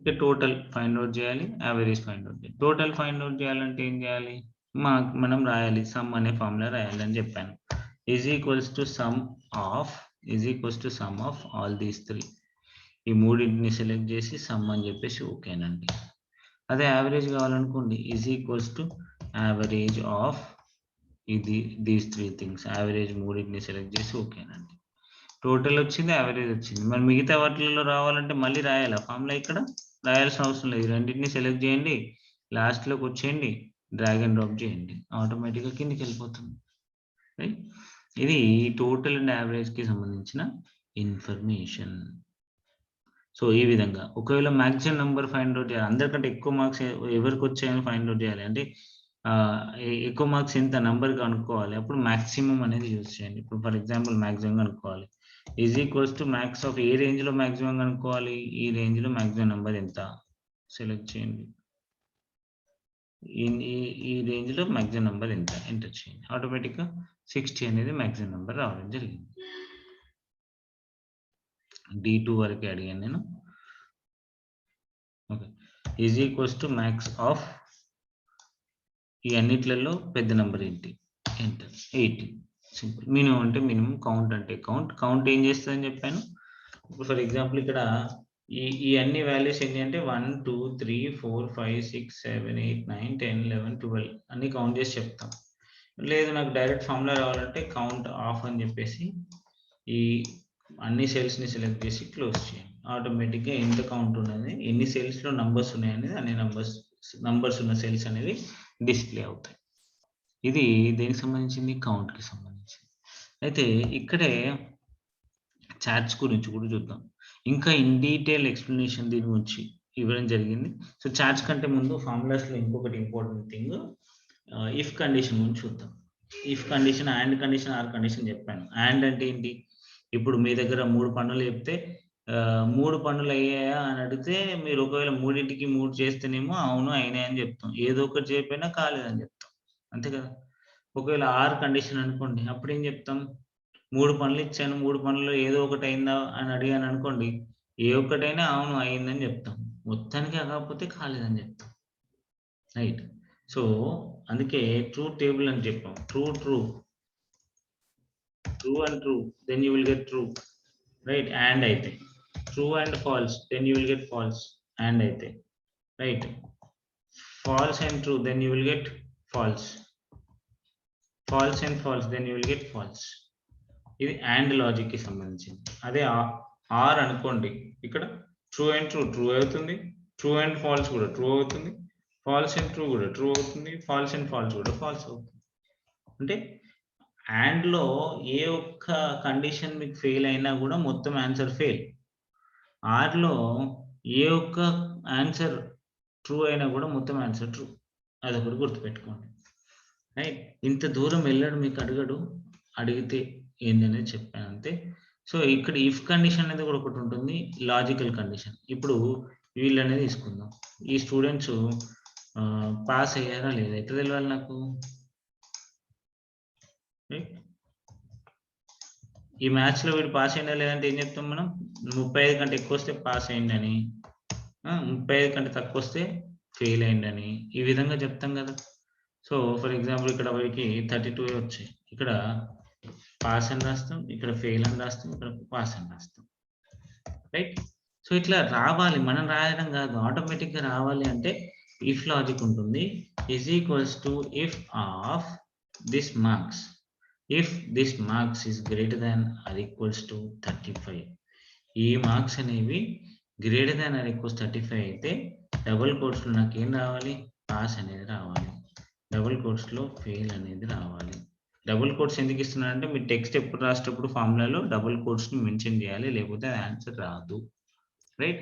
అంటే టోటల్ ఫైండ్ అవుట్ చేయాలి. యావరేజ్ ఫైండ్ అవుట్ చేయాలి. టోటల్ ఫైండ్ అవుట్ చేయాలంటే ఏం చేయాలి? మనం రాయాలి. సమ్ అనే ఫార్ములా రాయాలి అని చెప్పాను. Some of all these 3. ఈ మూడింటిని సెలెక్ట్ చేసి సమ్ అని చెప్పేసి ఓకేనండి. అదే యావరేజ్ కావాలనుకోండి average of these 3 things. Average మూడింటిని సెలెక్ట్ చేసి ఓకేనండి. టోటల్ వచ్చింది, యావరేజ్ వచ్చింది. మరి మిగతా వాటిల్లో రావాలంటే మళ్ళీ రాయాలా ఫార్ములా? ఇక్కడ రాయాల్సిన అవసరం లేదు. రెండింటిని సెలెక్ట్ చేయండి, లాస్ట్‌లోకి వచ్చేయండి, డ్రాగ్ అండ్ డ్రాప్ చేయండి. ఆటోమేటిక్‌గా కిందకి వెళ్ళిపోతుంది. రైట్. ఇది టోటల్ అండ్ యావరేజ్‌కి సంబంధించిన ఇన్ఫర్మేషన్. సో ఈ విధంగా ఒకవేళ మాక్సిమం నంబర్ ఫైండ్ అవుట్ చేయాలి. అందరికంటే ఎక్కువ మార్క్స్ ఎవరికి వచ్చాయని ఫైండ్ అవుట్ చేయాలి అంటే ఎక్కువ మార్క్స్ ఎంత నంబర్ కనుక్కోవాలి. అప్పుడు మాక్సిమం అనేది యూజ్ చేయండి. ఇప్పుడు ఫర్ ఎగ్జాంపుల్ మాక్సిమం కనుక్కోవాలి. మాక్స్ ఆఫ్ ఏ రేంజ్‌లో మాక్సిమం కనుక్కోవాలి. ఈ రేంజ్‌లో మాక్సిమం నంబర్ ఎంత సెలెక్ట్ చేయండి. ఈ రేంజ్‌లో మాక్సిమం నంబర్ ఎంత ఎంటర్ చేయండి. ఆటోమేటిక్‌గా 60 అనేది మాక్సిమం నంబర్ రావడం జరిగింది. D2 వరకే అడిగాను నేను. ఓకే. మాక్స్ ఆఫ్ ఈ అన్నిట్లలో పెద్ద నెంబర్ ఏంటి? ఎంటర్ 80. సింపుల్. మినిమం అంటే మినిమం, కౌంట్ అంటే కౌంట్ ఏం చేస్తుందని చెప్పాను. ఇప్పుడు ఫర్ ఎగ్జాంపుల్ ఇక్కడ ఈ అన్ని వాల్యూస్ ఏంటి అంటే 1 2 3 4 5 6 7 8 9 10 11 12 అన్ని కౌంట్ చేసి చెప్తాం. లేదు నాకు డైరెక్ట్ ఫార్ములా రావాలంటే కౌంట్ ఆఫ్ అని చెప్పేసి ఈ అన్ని సెల్స్ని సెలెక్ట్ చేసి క్లోజ్ చేయండి. ఆటోమేటిక్గా ఎంత కౌంట్ ఉన్నది, ఎన్ని సెల్స్లో నంబర్స్ ఉన్నాయి అనేది, అన్ని నంబర్స్ ఉన్న సెల్స్ అనేవి డిస్ప్లే అవుతాయి. ఇది దేనికి సంబంధించింది? కౌంట్కి సంబంధించింది. అయితే ఇక్కడే చార్ట్స్ గురించి కూడా చూద్దాం. ఇంకా ఇన్ డీటెయిల్ ఎక్స్ప్లెనేషన్ దీని గురించి ఇవ్వడం జరిగింది. సో చార్ట్స్ కంటే ముందు ఫార్ములాస్లో ఇంకొకటి ఇంపార్టెంట్ థింగ్, ఇఫ్ కండిషన్ గురించి చూద్దాం. If condition, and condition, or condition చెప్పాను. అండ్ అంటే ఏంటి? ఇప్పుడు మీ దగ్గర 3 పనులు చెప్తే 3 పనులు అయ్యాయా అని అడిగితే మీరు ఒకవేళ 3కి 3 చేస్తేనేమో అవును అయినాయి అని చెప్తాం. ఏదో ఒకటి చేయకపోయినా కాలేదని చెప్తాం. అంతే కదా. ఒకవేళ ఆర్ కండిషన్ అనుకోండి, అప్పుడు ఏం చెప్తాం? 3 పనులు ఇచ్చాను, 3 పనుల్లో ఏదో ఒకటి అయిందా అని అడిగాను అనుకోండి, ఏ ఒక్కటైనా అవును అయిందని చెప్తాం. మొత్తానికి కాకపోతే కాలేదని చెప్తాం. రైట్. సో అందుకే ట్రూ టేబుల్ అని చెప్పాం. True and true, then you will get true, right? And అయితే true and false, then you will get false. And అయితే right, false and true, then you will get false. False and false, then you will get false. ఇది and లాజిక్ కి సంబంధించింది. అదే ఆర్ అనుకోండి, ఇక్కడ ట్రూ అండ్ ట్రూ అవుతుంది, ట్రూ అండ్ ఫాల్స్ కూడా ట్రూ అవుతుంది, ఫాల్స్ అండ్ ట్రూ కూడా ట్రూ అవుతుంది, ఫాల్స్ అండ్ ఫాల్స్ కూడా ఫాల్స్ అవుతుంది. అంటే అండ్లో ఏ ఒక్క కండిషన్ మీకు ఫెయిల్ అయినా కూడా మొత్తం ఆన్సర్ ఫెయిల్. ఆర్లో ఏ ఒక్క ఆన్సర్ ట్రూ అయినా కూడా మొత్తం ఆన్సర్ ట్రూ. అదొకటి గుర్తుపెట్టుకోండి. రైట్. ఇంత దూరం వెళ్ళాడు మీకు అడగడు, అడిగితే ఏందనేది చెప్పాను అంతే. సో ఇక్కడ ఇఫ్ కండిషన్ అనేది కూడా ఒకటి ఉంటుంది, లాజికల్ కండిషన్. ఇప్పుడు వీళ్ళనేది తీసుకుందాం. ఈ స్టూడెంట్స్ పాస్ అయ్యారా లేదా ఎట్లా తెలియాలి నాకు? ఈ మ్యాథ్స్ లో వీడు పాస్ అయిందా లేదంటే ఏం చెప్తాం మనం? 35 కంటే ఎక్కువ వస్తే పాస్ అయిందని, 35 కంటే తక్కువ వస్తే ఫెయిల్ అయిందని, ఈ విధంగా చెప్తాం కదా. సో ఫర్ ఎగ్జాంపుల్ ఇక్కడ వీడికి 32 వచ్చాయి, ఇక్కడ పాస్ అని రాస్తాం, ఇక్కడ ఫెయిల్ అని రాస్తాం, ఇక్కడ పాస్ అని రాస్తాం. రైట్. సో ఇట్లా రావాలి, మనం రాయడం కాదు, ఆటోమేటిక్ గా రావాలి అంటే ఇఫ్ లాజిక్ ఉంటుంది. Is equals to if of this marks, if this marks is greater than or equals to 35. ఈ మార్క్స్ అనేవి గ్రేటర్ దాన్ ఆర్ ఈక్వల్స్ 35 అయితే డబుల్ కోట్స్ లో నాకు ఏం రావాలి? పాస్ అనేది రావాలి. డబుల్ కోట్స్ లో ఫెయిల్ అనేది రావాలి. డబుల్ కోట్స్ ఎందుకు ఇస్తున్నారంటే మీరు టెక్స్ట్ ఎప్పుడు రాసేటప్పుడు ఫార్ములాలో డబుల్ కోట్స్ ని మెన్షన్ చేయాలి, లేకపోతే ఆన్సర్ రాదు. Right.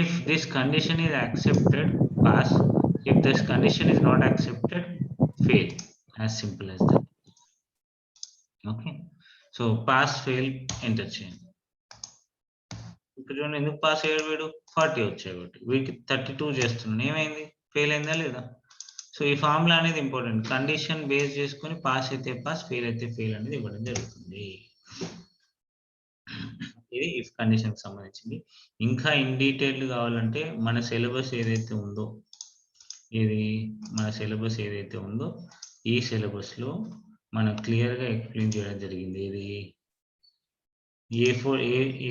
If this condition is accepted, pass. If this condition is not accepted, fail. As simple as that. Okay. So pass fail enter చేయండి. ఇక్కడ చూడండి, ఎందుకు పాస్ అయ్యాడు వీడు? 40 వచ్చాయి కాబట్టి. వీడికి 32 చేస్తున్నాను, ఏమైంది? ఫెయిల్ అయిందా లేదా? సో ఈ ఫార్ములా అనేది ఇంపార్టెంట్. కండిషన్ బేస్ చేసుకొని పాస్ అయితే పాస్, ఫెయిల్ అయితే ఫెయిల్ అనేది ఇవ్వడం జరుగుతుంది. ఇది ఇఫ్ కండిషన్ సంబంధించింది. ఇంకా ఇన్ డీటెయిల్ కావాలంటే మన సిలబస్ ఏదైతే ఉందో, ఈ సిలబస్ లో మనం క్లియర్ గా ఎక్స్ప్లెయిన్ చేయడం జరిగింది. ఇది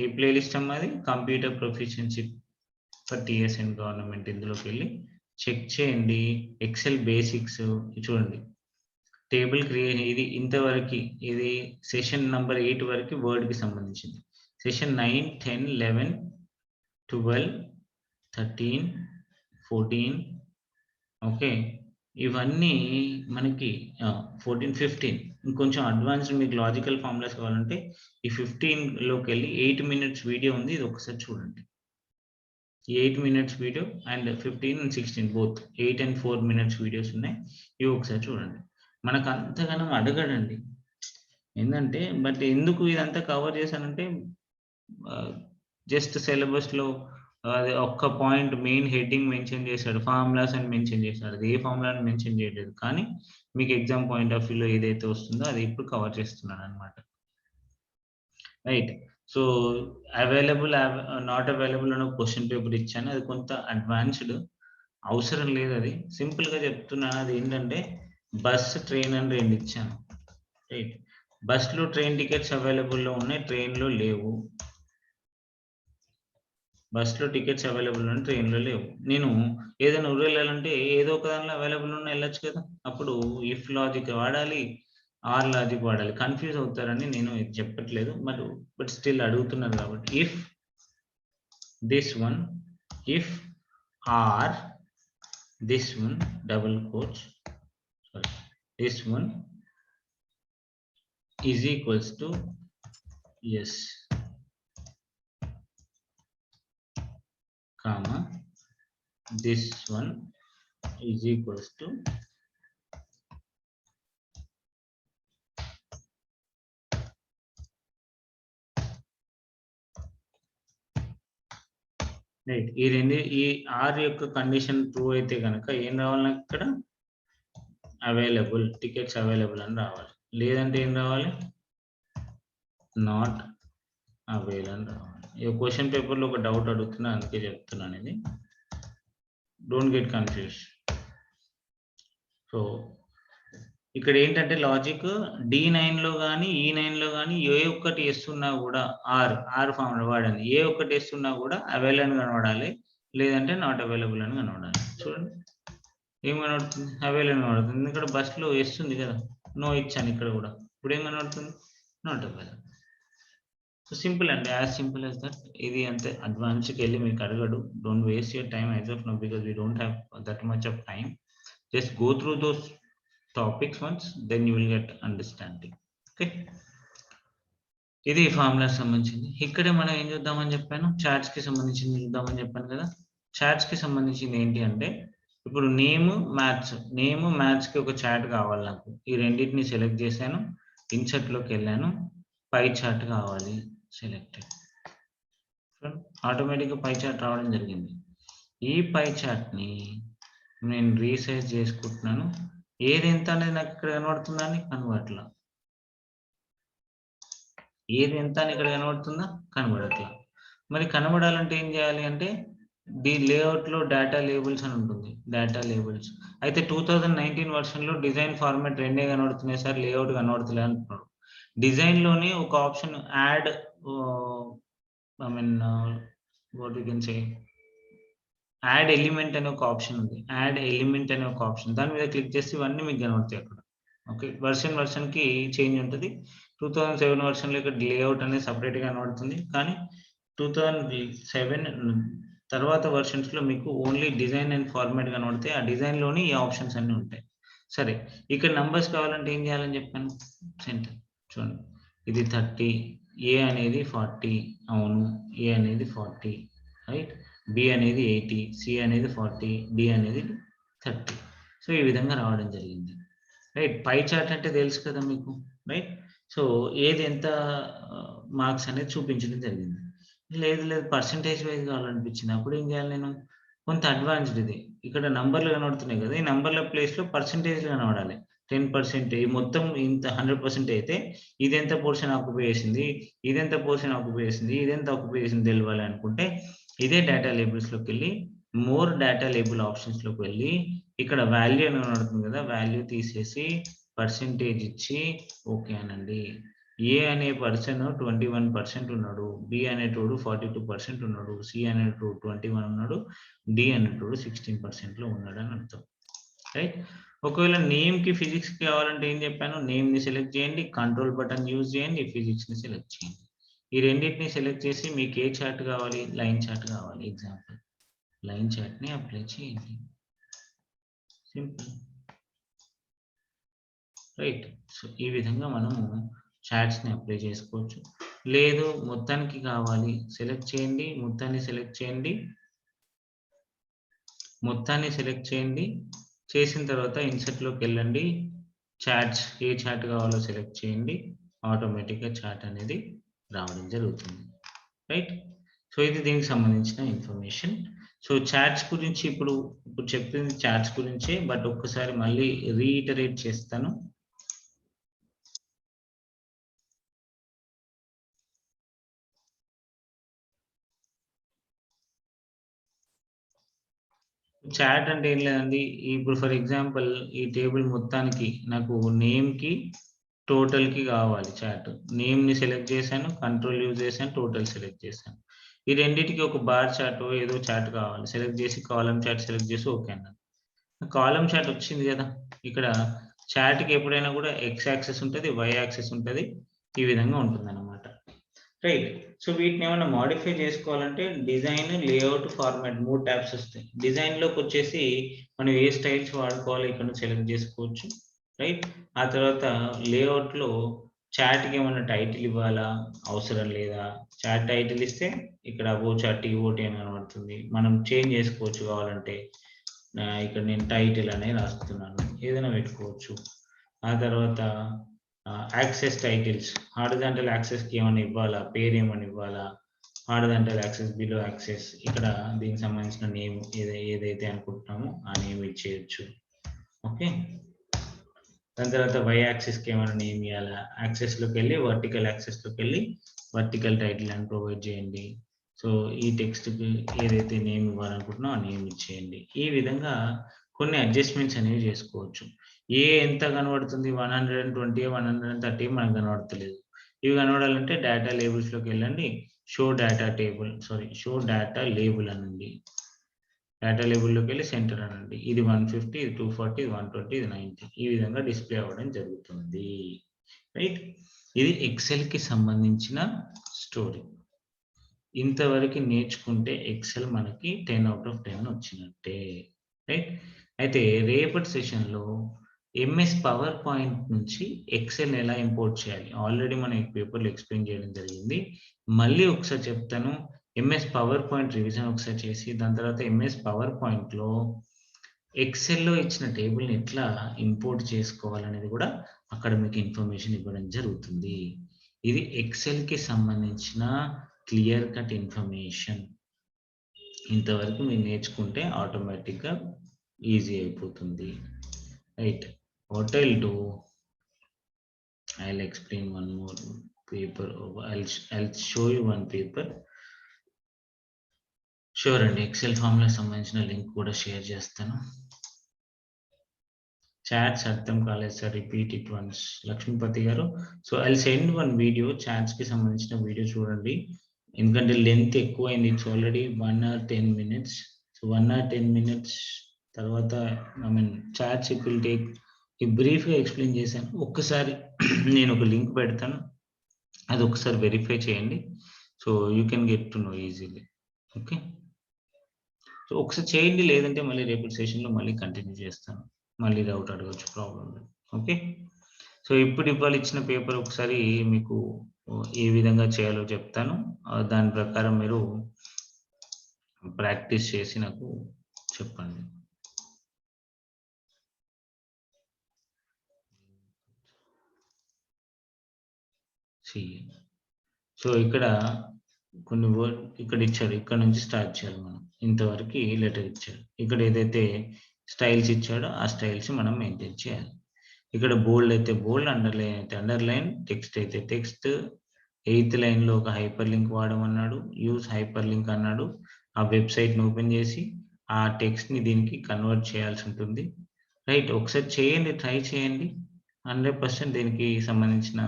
ఏ ప్లేలిస్ట్ అన్నది computer proficiency for TS and government. ఇందులోకి వెళ్ళి చెక్ చేయండి. ఎక్సెల్ బేసిక్స్ చూడండి, టేబుల్ క్రియేట్, ఇది ఇంతవరకు, ఇది సెషన్ నంబర్ 8 వరకు వర్డ్ కి సంబంధించింది. సెషన్ 9, 10, 11, 12, 13, 14, ఓకే, ఇవన్నీ మనకి 14, 15. ఇంకొంచెం అడ్వాన్స్డ్ మీకు లాజికల్ ఫార్ములాస్ కావాలంటే ఈ 15 లోకి వెళ్ళి 8 minutes వీడియో ఉంది, ఇది ఒకసారి చూడండి. 8 minutes video and 15 and 16 both 8 and 4 minutes videos ఉన్నాయి, ఇవి ఒకసారి చూడండి. మనకు అంతగానం అడగడండి ఏంటంటే, బట్ ఎందుకు ఇదంతా కవర్ చేశానంటే జస్ట్ సిలబస్ లో అది ఒక్క పాయింట్ మెయిన్ హెడ్డింగ్ మెన్షన్ చేశాడు, ఫార్ములాస్ అని మెన్షన్ చేశాడు, అది ఏ ఫార్ములాని మెన్షన్ చేయలేదు, కానీ మీకు ఎగ్జామ్ పాయింట్ ఆఫ్ వ్యూలో ఏదైతే వస్తుందో అది ఇప్పుడు కవర్ చేస్తున్నాను అనమాట. Right. So available not available అని ఒక క్వశ్చన్ పేపర్ ఇచ్చాను, అది కొంత అడ్వాన్స్డ్. అవసరం లేదు, అది సింపుల్గా చెప్తున్నాను. అది ఏంటంటే బస్ ట్రైన్ అని రెండు ఇచ్చాను, రైట్. బస్లో ట్రైన్ టికెట్స్ అవైలబుల్లో ఉన్నాయి, ట్రైన్లో లేవు. బస్‌లో టికెట్స్ అవైలబుల్ ఉన్నాయి, ట్రైన్‌లో లేవు. నేను ఏదైనా ఊరు వెళ్ళాలంటే ఏదో ఒక దాంట్లో అవైలబుల్ ఉన్న ఎళ్ళొచ్చు కదా! అప్పుడు ఇఫ్ లాజిక్ వాడాలి, ఆర్ లాజిక్ వాడాలి. కన్‌ఫ్యూజ్ అవుతారని నేను ఇది చెప్పట్లేదు. బట్ స్టిల్ అడుగుతున్నారు కాబట్టి if this one, if or this one double quotes sorry this one is equals to yes, comma this one is equals to right. ఈ ఆర్ యొక్క కండిషన్ ట్రూ అయితే గనక ఏం రావాలి నాకు ఇక్కడ? అవైలబుల్, టికెట్స్ అవైలబుల్ అని రావాలి. లేదంటే ఏం రావాలి? నాట్ అవైల్ అని రావాలి. ఈ క్వశ్చన్ పేపర్‌లో ఒక డౌట్ అడుగుతున్నా, అందుకే చెప్తున్నాను ఇది. Don't get confuse. సో ఇక్కడ ఏంటంటే లాజిక్ D9లో గాని, E9లో గాని ఏ ఒక్కటి యెస్ ఉన్నా కూడా ఆర్ ఫార్ములా వాడండి. ఏ ఒక్కటి యెస్ ఉన్నా కూడా అవైల్ అని కనపడాలి. లేదంటే నాట్ అవైలబుల్ అని కనపడాలి. చూడండి ఏం కనపడుతుంది? అవైల్ అని కనపడుతుంది. ఎందుకంటే బస్‌లో యెస్ ఉంది కదా! నో ఇచ్చాను ఇక్కడ కూడా. ఇప్పుడు ఏం కనపడుతుంది? Not avail. సో సింపుల్ అండి. As simple as that. ఇది అంతే. అడ్వాన్స్‌కి వెళ్ళి మీకు అడగడు. Don't waste your time as of now because we don't have that much of time. Just go through those topics once, then you will get understanding. Okay, ఇది ఫార్ములాస్ సంబంధించింది. ఇక్కడే మనం ఏం చూద్దామని చెప్పాను, చార్ట్స్ కి సంబంధించింది చూద్దామని చెప్పాను కదా. చార్ట్స్ కి సంబంధించింది ఏంటి అంటే ఇప్పుడు నేమ్ మ్యాథ్స్ కి ఒక చార్ట్ కావాలి నాకు. ఈ రెండింటిని సెలెక్ట్ చేశాను, ఇన్సర్ట్ లోకి వెళ్ళాను, పై చార్ట్ కావాలి, సెలెక్టెడ్. ఆటోమేటిక్గా పై చార్ట్ రావడం జరిగింది. ఈ పై చార్ట్ ని నేను రీసైజ్ చేసుకుంటున్నాను. ఏది ఎంత అనేది నాకు ఇక్కడ కనబడుతుందని కనబడట్లా. ఏది ఎంత అని ఇక్కడ కనబడుతుందా? కనబడట్లా. మరి కనబడాలంటే ఏం చేయాలి అంటే లేఅవుట్లో డేటా లేబుల్స్ అని ఉంటుంది. డేటా లేబుల్స్ అయితే 2019 వర్షన్లో డిజైన్ ఫార్మాట్ రెండే కనబడుతున్నాయి సార్, లేఅవుట్ కనబడతలే అంటున్నాడు. డిజైన్లోనే ఒక option add I mean what you can say add element అనే ఒక ఆప్షన్ ఉంది. యాడ్ ఎలిమెంట్ అనే ఒక ఆప్షన్, దాని మీద క్లిక్ చేస్తే ఇవన్నీ మీకు కనబడతాయి అక్కడ. ఓకే, వర్షన్‌కి చేంజ్ ఉంటుంది. 2007 వర్షన్‌లో ఇక్కడ లేఅవుట్ అనేది సెపరేట్‌గా కనబడుతుంది. కానీ 2007 తర్వాత వర్షన్స్‌లో మీకు ఓన్లీ డిజైన్ అండ్ ఫార్మాట్ కనబడతాయి. ఆ డిజైన్‌లోని ఈ ఆప్షన్స్ అన్నీ ఉంటాయి. సరే, ఇక్కడ నంబర్స్ కావాలంటే ఏం చేయాలని చెప్పాను? సెంటర్ చూడండి, ఇది 30, ఏ అనేది 40, అవును ఏ అనేది 40, రైట్. బి అనేది 80, సి అనేది 40, డి అనేది 30. సో ఈ విధంగా రావడం జరిగింది, రైట్. పై చార్ట్ అంటే తెలుసు కదా మీకు, రైట్. సో ఏది ఎంత మార్క్స్ అనేది చూపించడం జరిగింది. లేదు పర్సంటేజ్ వైజ్ కావాలనిపించింది. అప్పుడు ఏం చేయాలి నేను? కొంత అడ్వాన్స్డ్ ఇది. ఇక్కడ నంబర్లు కనబడుతున్నాయి కదా, ఈ నంబర్ల ప్లేస్‌లో పర్సంటేజ్‌లు కనబడాలి. 10% మొత్తం ఇంత 100% అయితే ఇదెంత పోర్షన్ ఆక్యుపై చేసింది, ఇదెంత పోర్షన్ ఆక్యుపై చేసింది, ఇదెంత ఆక్యుపై చేసింది తెలవాలి అనుకుంటే ఇదే డేటా లేబుల్స్‌లోకి వెళ్ళి మోర్ డేటా లేబుల్ ఆప్షన్స్‌లోకి వెళ్ళి ఇక్కడ వాల్యూ అని కనబడుతుంది కదా, వాల్యూ తీసేసి పర్సెంటేజ్ ఇచ్చి ఓకే అనండి. ఏ అనే పర్సన్ 21% ఉన్నాడు, బి అనేటోడు 42% ఉన్నాడు, సి అనేటోడు 21 ఉన్నాడు, డి అనేటోడు 16%లో ఉన్నాడు అని అర్థం, రైట్. ఒకవేళ నేమ్‌కి ఫిజిక్స్ కావాలంటే ఏం చెప్పాను? నేమ్‌ని సెలెక్ట్ చేయండి, కంట్రోల్ బటన్ యూజ్ చేయండి, ఫిజిక్స్‌ని సెలెక్ట్ చేయండి. ఈ రెండింటిని సెలెక్ట్ చేసి మీకు ఏ చార్ట్ కావాలి? లైన్ చార్ట్ కావాలి. ఎగ్జాంపుల్ లైన్ చార్ట్‌ని అప్లై చేయండి. Simple, right. సో ఈ విధంగా మనము చార్ట్స్‌ని అప్లై చేసుకోవచ్చు. లేదు మొత్తానికి కావాలి, సెలెక్ట్ చేయండి, మొత్తాన్ని సెలెక్ట్ చేయండి, చేసిన తర్వాత ఇన్సర్ట్‌లోకి వెళ్ళండి, చార్ట్స్ ఏ చార్ట్ కావాలో సెలెక్ట్ చేయండి, ఆటోమేటిక్‌గా చార్ట్ అనేది రావడం జరుగుతుంది, రైట్. సో ఇది దీనికి సంబంధించిన ఇన్ఫర్మేషన్. సో చార్ట్స్ గురించి ఇప్పుడు చెప్పింది చార్ట్స్ గురించే, బట్ ఒక్కసారి మళ్ళీ రీఇటరేట్ చేస్తాను. చాట్ అంటే ఏం లేదండి. ఇప్పుడు ఫర్ ఎగ్జాంపుల్ ఈ టేబుల్ మొత్తానికి నాకు నేమ్‌కి, టోటల్‌కి కావాలి చాట్. నేమ్‌ని సెలెక్ట్ చేశాను. కంట్రోల్ యూజ్ చేశాను. టోటల్ సెలెక్ట్ చేశాను. ఈ రెండిటికి ఒక బార్ చార్టో ఏదో చాట్ కావాలి. సెలెక్ట్ చేసి కాలమ్ చాట్ సెలెక్ట్ చేసి ఓకే అన్నాను. కాలమ్ చాట్ వచ్చింది గదా! ఇక్కడ చాట్‌కి ఎప్పుడైనా గూడా ఎక్స్ యాక్సెస్ ఉంటది. వై యాక్సెస్ ఉంటది. ఈ విధంగా ఉంటుందన్నమాట. రైట్. సో వీటినేమన్నా మోడిఫై జేసుకోవాలంటే డిజైన్, లేఔట్, ఫార్మాట్ 3 టాబ్స్ ఒస్తాయి. డిజైన్‌లోకొచ్చేసి మనం ఏ స్టైల్స్ వాడుకోవాలో ఇక్కడ నుంచి సెలెక్ట్ జేసుకోవచ్చు. రైట్. ఆ తర్వాత లేఔట్‌లో చాట్‌కి ఏమన్నా టైటిల్ ఇవ్వాలా? అవసరం లేదా? చాట్ టైటిల్ ఇస్తే ఇక్కడ అబోవ్ చాట్ టీఓటీ అని కనబడుతుంది. మనం చేంజ్ జేసుకోవచ్చు కావాలంటే. ఇక్కడ నేను టైటిల్ అనే రాస్తున్నాను. ఏదైనా పెట్టుకోవచ్చు. ఆ తర్వాత యాక్సెస్ టైటిల్స్ హారిజాంటల్ యాక్సెస్‌కి ఏమన్నా ఇవ్వాలా? పేరేమన్నా ఇవ్వాలా? హారిజాంటల్ యాక్సెస్, బిలో యాక్సెస్ ఇక్కడ దీనికి సంబంధించిన నేమ్ ఏదైతే అనుకుంటున్నామో ఆ నేమ్ ఇచ్చేయొచ్చు. ఓకే. దాని తర్వాత వై యాక్సెస్‌కి ఏమైనా నేమ్ ఇయ్యాలా? యాక్సెస్‌లోకెళ్ళి వర్టికల్ యాక్సెస్‌లోకెళ్ళి వర్టికల్ టైటిల్ అని ప్రొవైడ్ చేయండి. సో, ఈ టెక్స్ట్‌కి ఏదైతే నేమ్ ఇవ్వాలనుకుంటున్నామో ఆ నేమ్ ఇచ్చేయండి. ఈ విధంగా కొన్ని అడ్జస్ట్‌మెంట్స్ అనేవి చేసుకోవచ్చు. ఎంత కనబడుతుంది 120, 130 మనకు కనబడతలేదు. ఇవి కనబడాలంటే డేటా లేబుల్స్‌లోకెళ్ళండి. షో డేటా లేబుల్ అనండి. డేటా లేబుల్‌లోకెళ్ళి సెంటర్ అనండి. ఇది 150, ఇది 240, ఇది 120, ఇది 90 ఈ విధంగా డిస్‌ప్లే అవ్వడం జరుగుతుంది. రైట్. ఇది ఎక్సెల్‌కి సంబంధించిన స్టోరీ. ఇంతవరకు నేర్చుకుంటే ఎక్సెల్ మనకి 10 ఔట్ ఆఫ్ 10 వచ్చినట్టే. రైట్. అయితే రేపటి సెషన్‌లో ఎంఎస్ పవర్ పాయింట్ నుంచి ఎక్సెల్‌ని ఎలా ఇంపోర్ట్ చేయాలి? ఆల్రెడీ మనం ఈ పేపర్‌లో ఎక్స్‌ప్లెయిన్ చేయడం జరిగింది. మళ్ళీ ఒకసారి చెప్తాను. ఎంఎస్ పవర్ పాయింట్ రివిజన్ ఒకసారి చేసి, దాని తర్వాత ఎంఎస్ పవర్ పాయింట్‌లో ఎక్సెల్‌లో ఇచ్చిన టేబుల్‌ని ఎట్లా ఇంపోర్ట్ చేసుకోవాలనేది కూడా అక్కడ మీకు ఇన్ఫర్మేషన్ ఇవ్వడం జరుగుతుంది. ఇది ఎక్సెల్‌కి సంబంధించిన క్లియర్ కట్ ఇన్ఫర్మేషన్. ఇంతవరకు మీరు నేర్చుకుంటే ఆటోమేటిక్‌గా ఈజీ అయిపోతుంది. Right. What I'll do, I'll explain one more paper. I'll show you one paper. Sure అండి. ఎక్సెల్ ఫార్ములాకి సంబంధించిన లింక్ కూడా షేర్ చేస్తాను. చాట్స్ అర్థం కాలేదు sir. Repeat it once. Lakshmipati గారు. So I'll send one video చాట్స్‌కి సంబంధించిన వీడియో చూడండి. ఎందుకంటే లెంత్ ఎక్కువైంది. It's already 1 hour 10 minutes. So 1 hour 10 minutes తర్వాత చాట్స్ ఇట్ విల్ టేక్ బ్రీఫ్‌గా ఎక్స్‌ప్లెయిన్ చేశాను. ఒక్కసారి నేను ఒక లింక్ పెడతాను. అది ఒకసారి వెరిఫై చేయండి. So you can get to know easily. Okay. So ఒకసారి చేయండి. లేదంటే మళ్ళీ రేపటి సెషన్‌లో మళ్ళీ కంటిన్యూ చేస్తాను. మళ్ళీ డౌట్ అడగొచ్చు. ప్రాబ్లమ్ లేదు. ఓకే. సో ఇవాళ ఇచ్చిన పేపర్ ఒకసారి మీకు ఏ విధంగా చేయాలో చెప్తాను. దాని ప్రకారం మీరు ప్రాక్టీస్ చేసి నాకు చెప్పండి. సి. సో ఇక్కడ కొన్ని ఇక్కడ ఇచ్చాడు. ఇక్కడ నుంచి స్టార్ట్ చేయాలి మనం. ఇంతవరకు లెటర్ ఇచ్చాడు. ఇక్కడ ఏదైతే స్టైల్స్ ఇచ్చాడో ఆ స్టైల్స్ మనం మెయింటైన్ చేయాలి. ఇక్కడ బోల్డ్ అయితే బోల్డ్, అండర్‌లైన్ అయితే అండర్‌లైన్, టెక్స్ట్ అయితే టెక్స్ట్. 8థ్ లైన్‌లో ఒక హైపర్ లింక్ వాడమన్నాడు. యూజ్ హైపర్ లింక్ అన్నాడు. ఆ వెబ్‌సైట్‌ని ఓపెన్ చేసి ఆ టెక్స్ట్‌ని దీనికి కన్వర్ట్ చేయాల్సి ఉంటుంది. రైట్. ఒకసారి చేయండి. ట్రై చేయండి. 100% దీనికి సంబంధించిన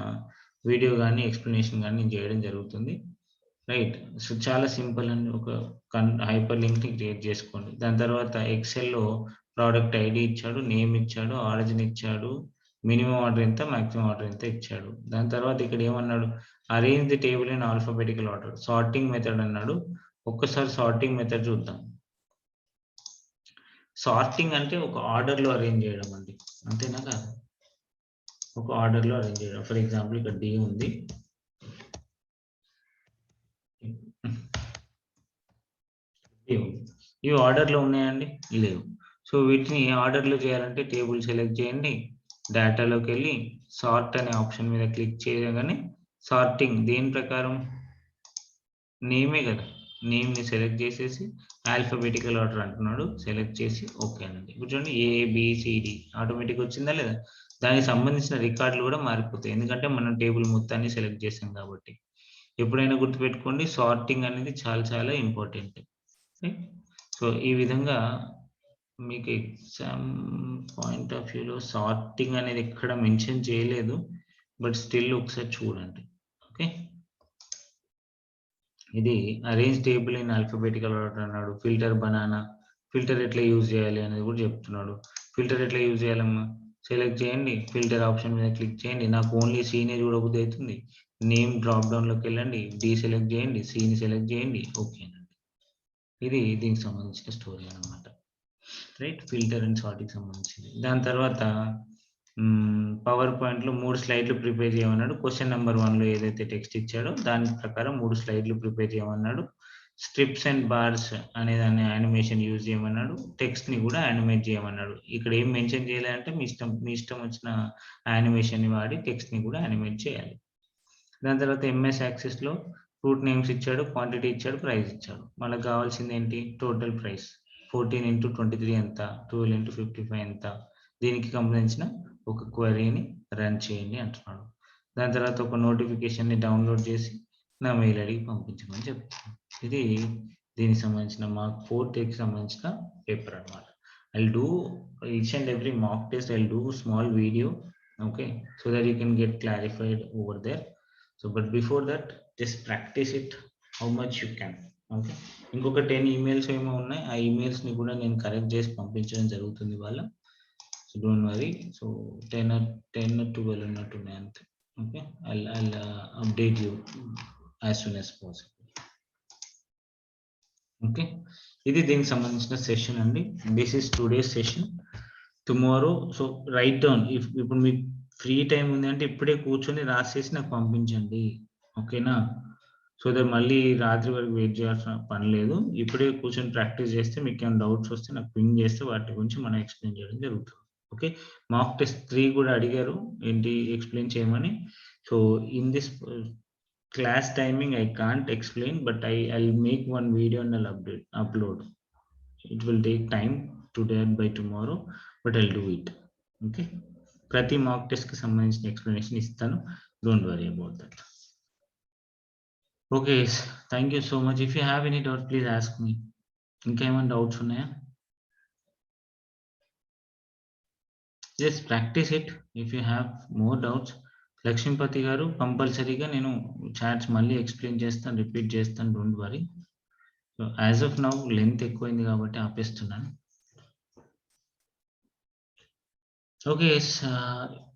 వీడియో గాని, ఎక్స్‌ప్లనేషన్ గాని నేను చేయడం జరుగుతుంది. రైట్. సో చాలా సింపుల్ అండి. ఒక హైపర్ లింక్‌ని క్రియేట్ చేసుకోండి. దాని తర్వాత ఎక్సెల్‌లో ప్రొడక్ట్ ఐడీ ఇచ్చాడు, నేమ్ ఇచ్చాడు, ఆరిజిన్ ఇచ్చాడు, మినిమమ్ ఆర్డర్ ఎంత, మాక్సిమం ఆర్డర్ ఎంత ఇచ్చాడు. దాని తర్వాత ఇక్కడ ఏమన్నాడు, arrange the table in alphabetical order. Sorting method అన్నాడు. ఒక్కసారి సార్టింగ్ మెథడ్ చూద్దాం. సార్టింగ్ అంటే ఒక ఆర్డర్‌లో అరేంజ్ చేయడం అండి. అంతేనా కాదా? ఒక ఆర్డర్‌లో అరేంజ్ చేయడం. ఫర్ ఎగ్జాంపుల్ ఇక్కడ డి ఉంది. ఇవి ఆర్డర్‌లో ఉన్నాయండి? లేవు. సో వీటిని ఆర్డర్‌లో చేయాలంటే టేబుల్ సెలెక్ట్ చేయండి. డేటాలోకెళ్ళి సార్ట్ అనే ఆప్షన్ మీద క్లిక్ చేయగానే సార్టింగ్ దేని ప్రకారం? నేమే కదా! నేమ్‌ని సెలెక్ట్ చేసేసి ఆల్ఫాబెటికల్ ఆర్డర్ అంటున్నాడు. సెలెక్ట్ చేసి ఓకే అనండి. ఇప్పుడు చూడండి ఏబిసిడి ఆటోమేటిక్‌గా వచ్చిందా లేదా? దానికి సంబంధించిన రికార్డులు కూడా మారిపోతాయి. ఎందుకంటే మనం టేబుల్ మొత్తాన్ని సెలెక్ట్ చేసాం కాబట్టి. ఎప్పుడైనా గుర్తుపెట్టుకోండి సార్టింగ్ అనేది చాలా చాలా ఇంపార్టెంట్. సో ఈ విధంగా మీకు ఎగ్జామ్ పాయింట్ ఆఫ్ వ్యూలో సార్టింగ్ అనేది ఎక్కడ మెన్షన్ చేయలేదు, బట్ స్టిల్ ఒకసారి చూడండి. ఓకే, ఇది arrange table in alphabetical order అన్నాడు. ఫిల్టర్ బనానా, ఫిల్టర్ ఎట్లా యూజ్ చేయాలి అనేది కూడా చెప్తున్నాడు. ఫిల్టర్ ఎట్లా యూజ్ చేయాలమ్మా, సెలెక్ట్ చేయండి, ఫిల్టర్ ఆప్షన్ మీద క్లిక్ చేయండి. నాకు ఓన్లీ సీనే చూడబుద్ధి అవుతుంది. నేమ్ డ్రాప్ డౌన్లోకి వెళ్ళండి, డి సెలెక్ట్ చేయండి, సిని సెలెక్ట్ చేయండి, ఓకేనండి. ఇది దీనికి సంబంధించిన స్టోరీ అనమాట, రైట్. ఫిల్టర్ అండ్ సార్టింగ్ సంబంధించింది. దాని తర్వాత పవర్ పాయింట్లో 3 స్లైడ్లు ప్రిపేర్ చేయమన్నాడు. క్వశ్చన్ నెంబర్ 1లో ఏదైతే టెక్స్ట్ ఇచ్చాడో దాని ప్రకారం 3 స్లైడ్లు ప్రిపేర్ చేయమన్నాడు. స్ట్రిప్స్ అండ్ బార్స్ అనే దాన్ని యానిమేషన్ యూజ్ చేయమన్నాడు. టెక్స్ట్ని కూడా యానిమేట్ చేయమన్నాడు. ఇక్కడ ఏం మెన్షన్ చేయాలంటే మీ ఇష్టం వచ్చిన యానిమేషన్ని వాడి టెక్స్ట్ని కూడా యానిమేట్ చేయాలి. దాని తర్వాత ఎంఎస్ యాక్సెస్లో ఫ్రూట్ నేమ్స్ ఇచ్చాడు, క్వాంటిటీ ఇచ్చాడు, ప్రైస్ ఇచ్చాడు. మనకు కావాల్సింది ఏంటి, టోటల్ ప్రైస్ 14 × 23 ఎంత, 12 × 55 ఎంత, దీనికి సంబంధించిన ఒక క్వరీని రన్ చేయండి అంటున్నాడు. దాని తర్వాత ఒక నోటిఫికేషన్ని డౌన్లోడ్ చేసి నా మెయిల్ ఐడికి పంపించమని చెప్తాను. ఇది దీనికి సంబంధించిన మార్క్ 4కి సంబంధించిన పేపర్ అనమాట. I'll do each and every mock test. I'll do small video, okay, so that you can get clarified over there. So but before that, just practice it how much you can. Okay, ఇంకొక 10 ఈమెయిల్స్ ఏమో ఉన్నాయి. ఆ ఈమెయిల్స్ని కూడా నేను కరెక్ట్ చేసి పంపించడం జరుగుతుంది వాళ్ళ. So don't worry. So 10 or 12 ఉన్నట్టున్నాయి అంతే. Okay, I'll update you as soon as possible. Okay, ఇది దీనికి సంబంధించిన సెషన్ అండి. This is today's session. Tomorrow so right down, ఇప్పుడు మీకు ఫ్రీ టైం ఉంది అంటే ఇప్పుడే కూర్చొని రాసేసి నాకు పంపించండి, ఓకేనా. సో దట్ మళ్ళీ రాత్రి వరకు వెయిట్ చేయాల్సిన పని లేదు. ఇప్పుడే కూర్చొని ప్రాక్టీస్ చేస్తే మీకు ఏమైనా డౌట్స్ వస్తే నాకు పింగ్ చేస్తే వాటి గురించి మనం ఎక్స్ప్లెయిన్ చేయడం జరుగుతుంది. ఓకే, మాక్ టెస్ట్ 3 కూడా అడిగారు ఏంటి ఎక్స్ప్లెయిన్ చేయమని. So in this class timing I can't explain, but I'll make one video and I'll upload. It will take time today and by tomorrow, but I'll do it. Okay, ప్రతి మాక్ టెస్ట్ కి సంబంధించిన ఎక్స్ప్లెనేషన్ ఇస్తాను. Don't worry about that. Okay, thank you so much. If you have any doubt please ask me. ఇంకా ఏమైనా డౌట్స్ ఉన్నాయా? Just practice it. If you have more doubts, Lakshmipati గారు కంపల్సరీగా నేను చాట్స్ మళ్ళీ ఎక్స్ప్లెయిన్ చేస్తాను, రిపీట్ చేస్తాను, don't worry. So as of now length ఎక్కువైంది కాబట్టి ఆపేస్తున్నాను. Okay,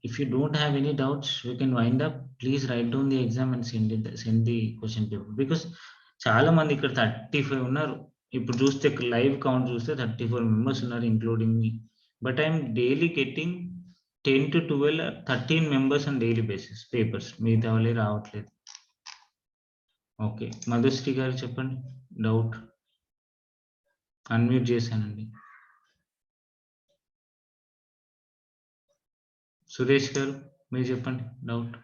if you don't have any doubts we can wind up. Please write down the exam and send the question paper, because చాలా మంది ఇక్కడ 35 ఉన్నారు. ఇప్పుడు చూస్తే లైవ్ కౌంట్ చూస్తే 34 మెంబర్స్ ఉన్నారు including me. But I'm daily getting 10 to 12 13 members on daily basis papers. మిగతా వాళ్ళే రావట్లేదు. ఓకే, మధుశ్రీ గారు చెప్పండి డౌట్. అన్మ్యూట్ చేశానండి. సురేష్ గారు మీరు చెప్పండి డౌట్.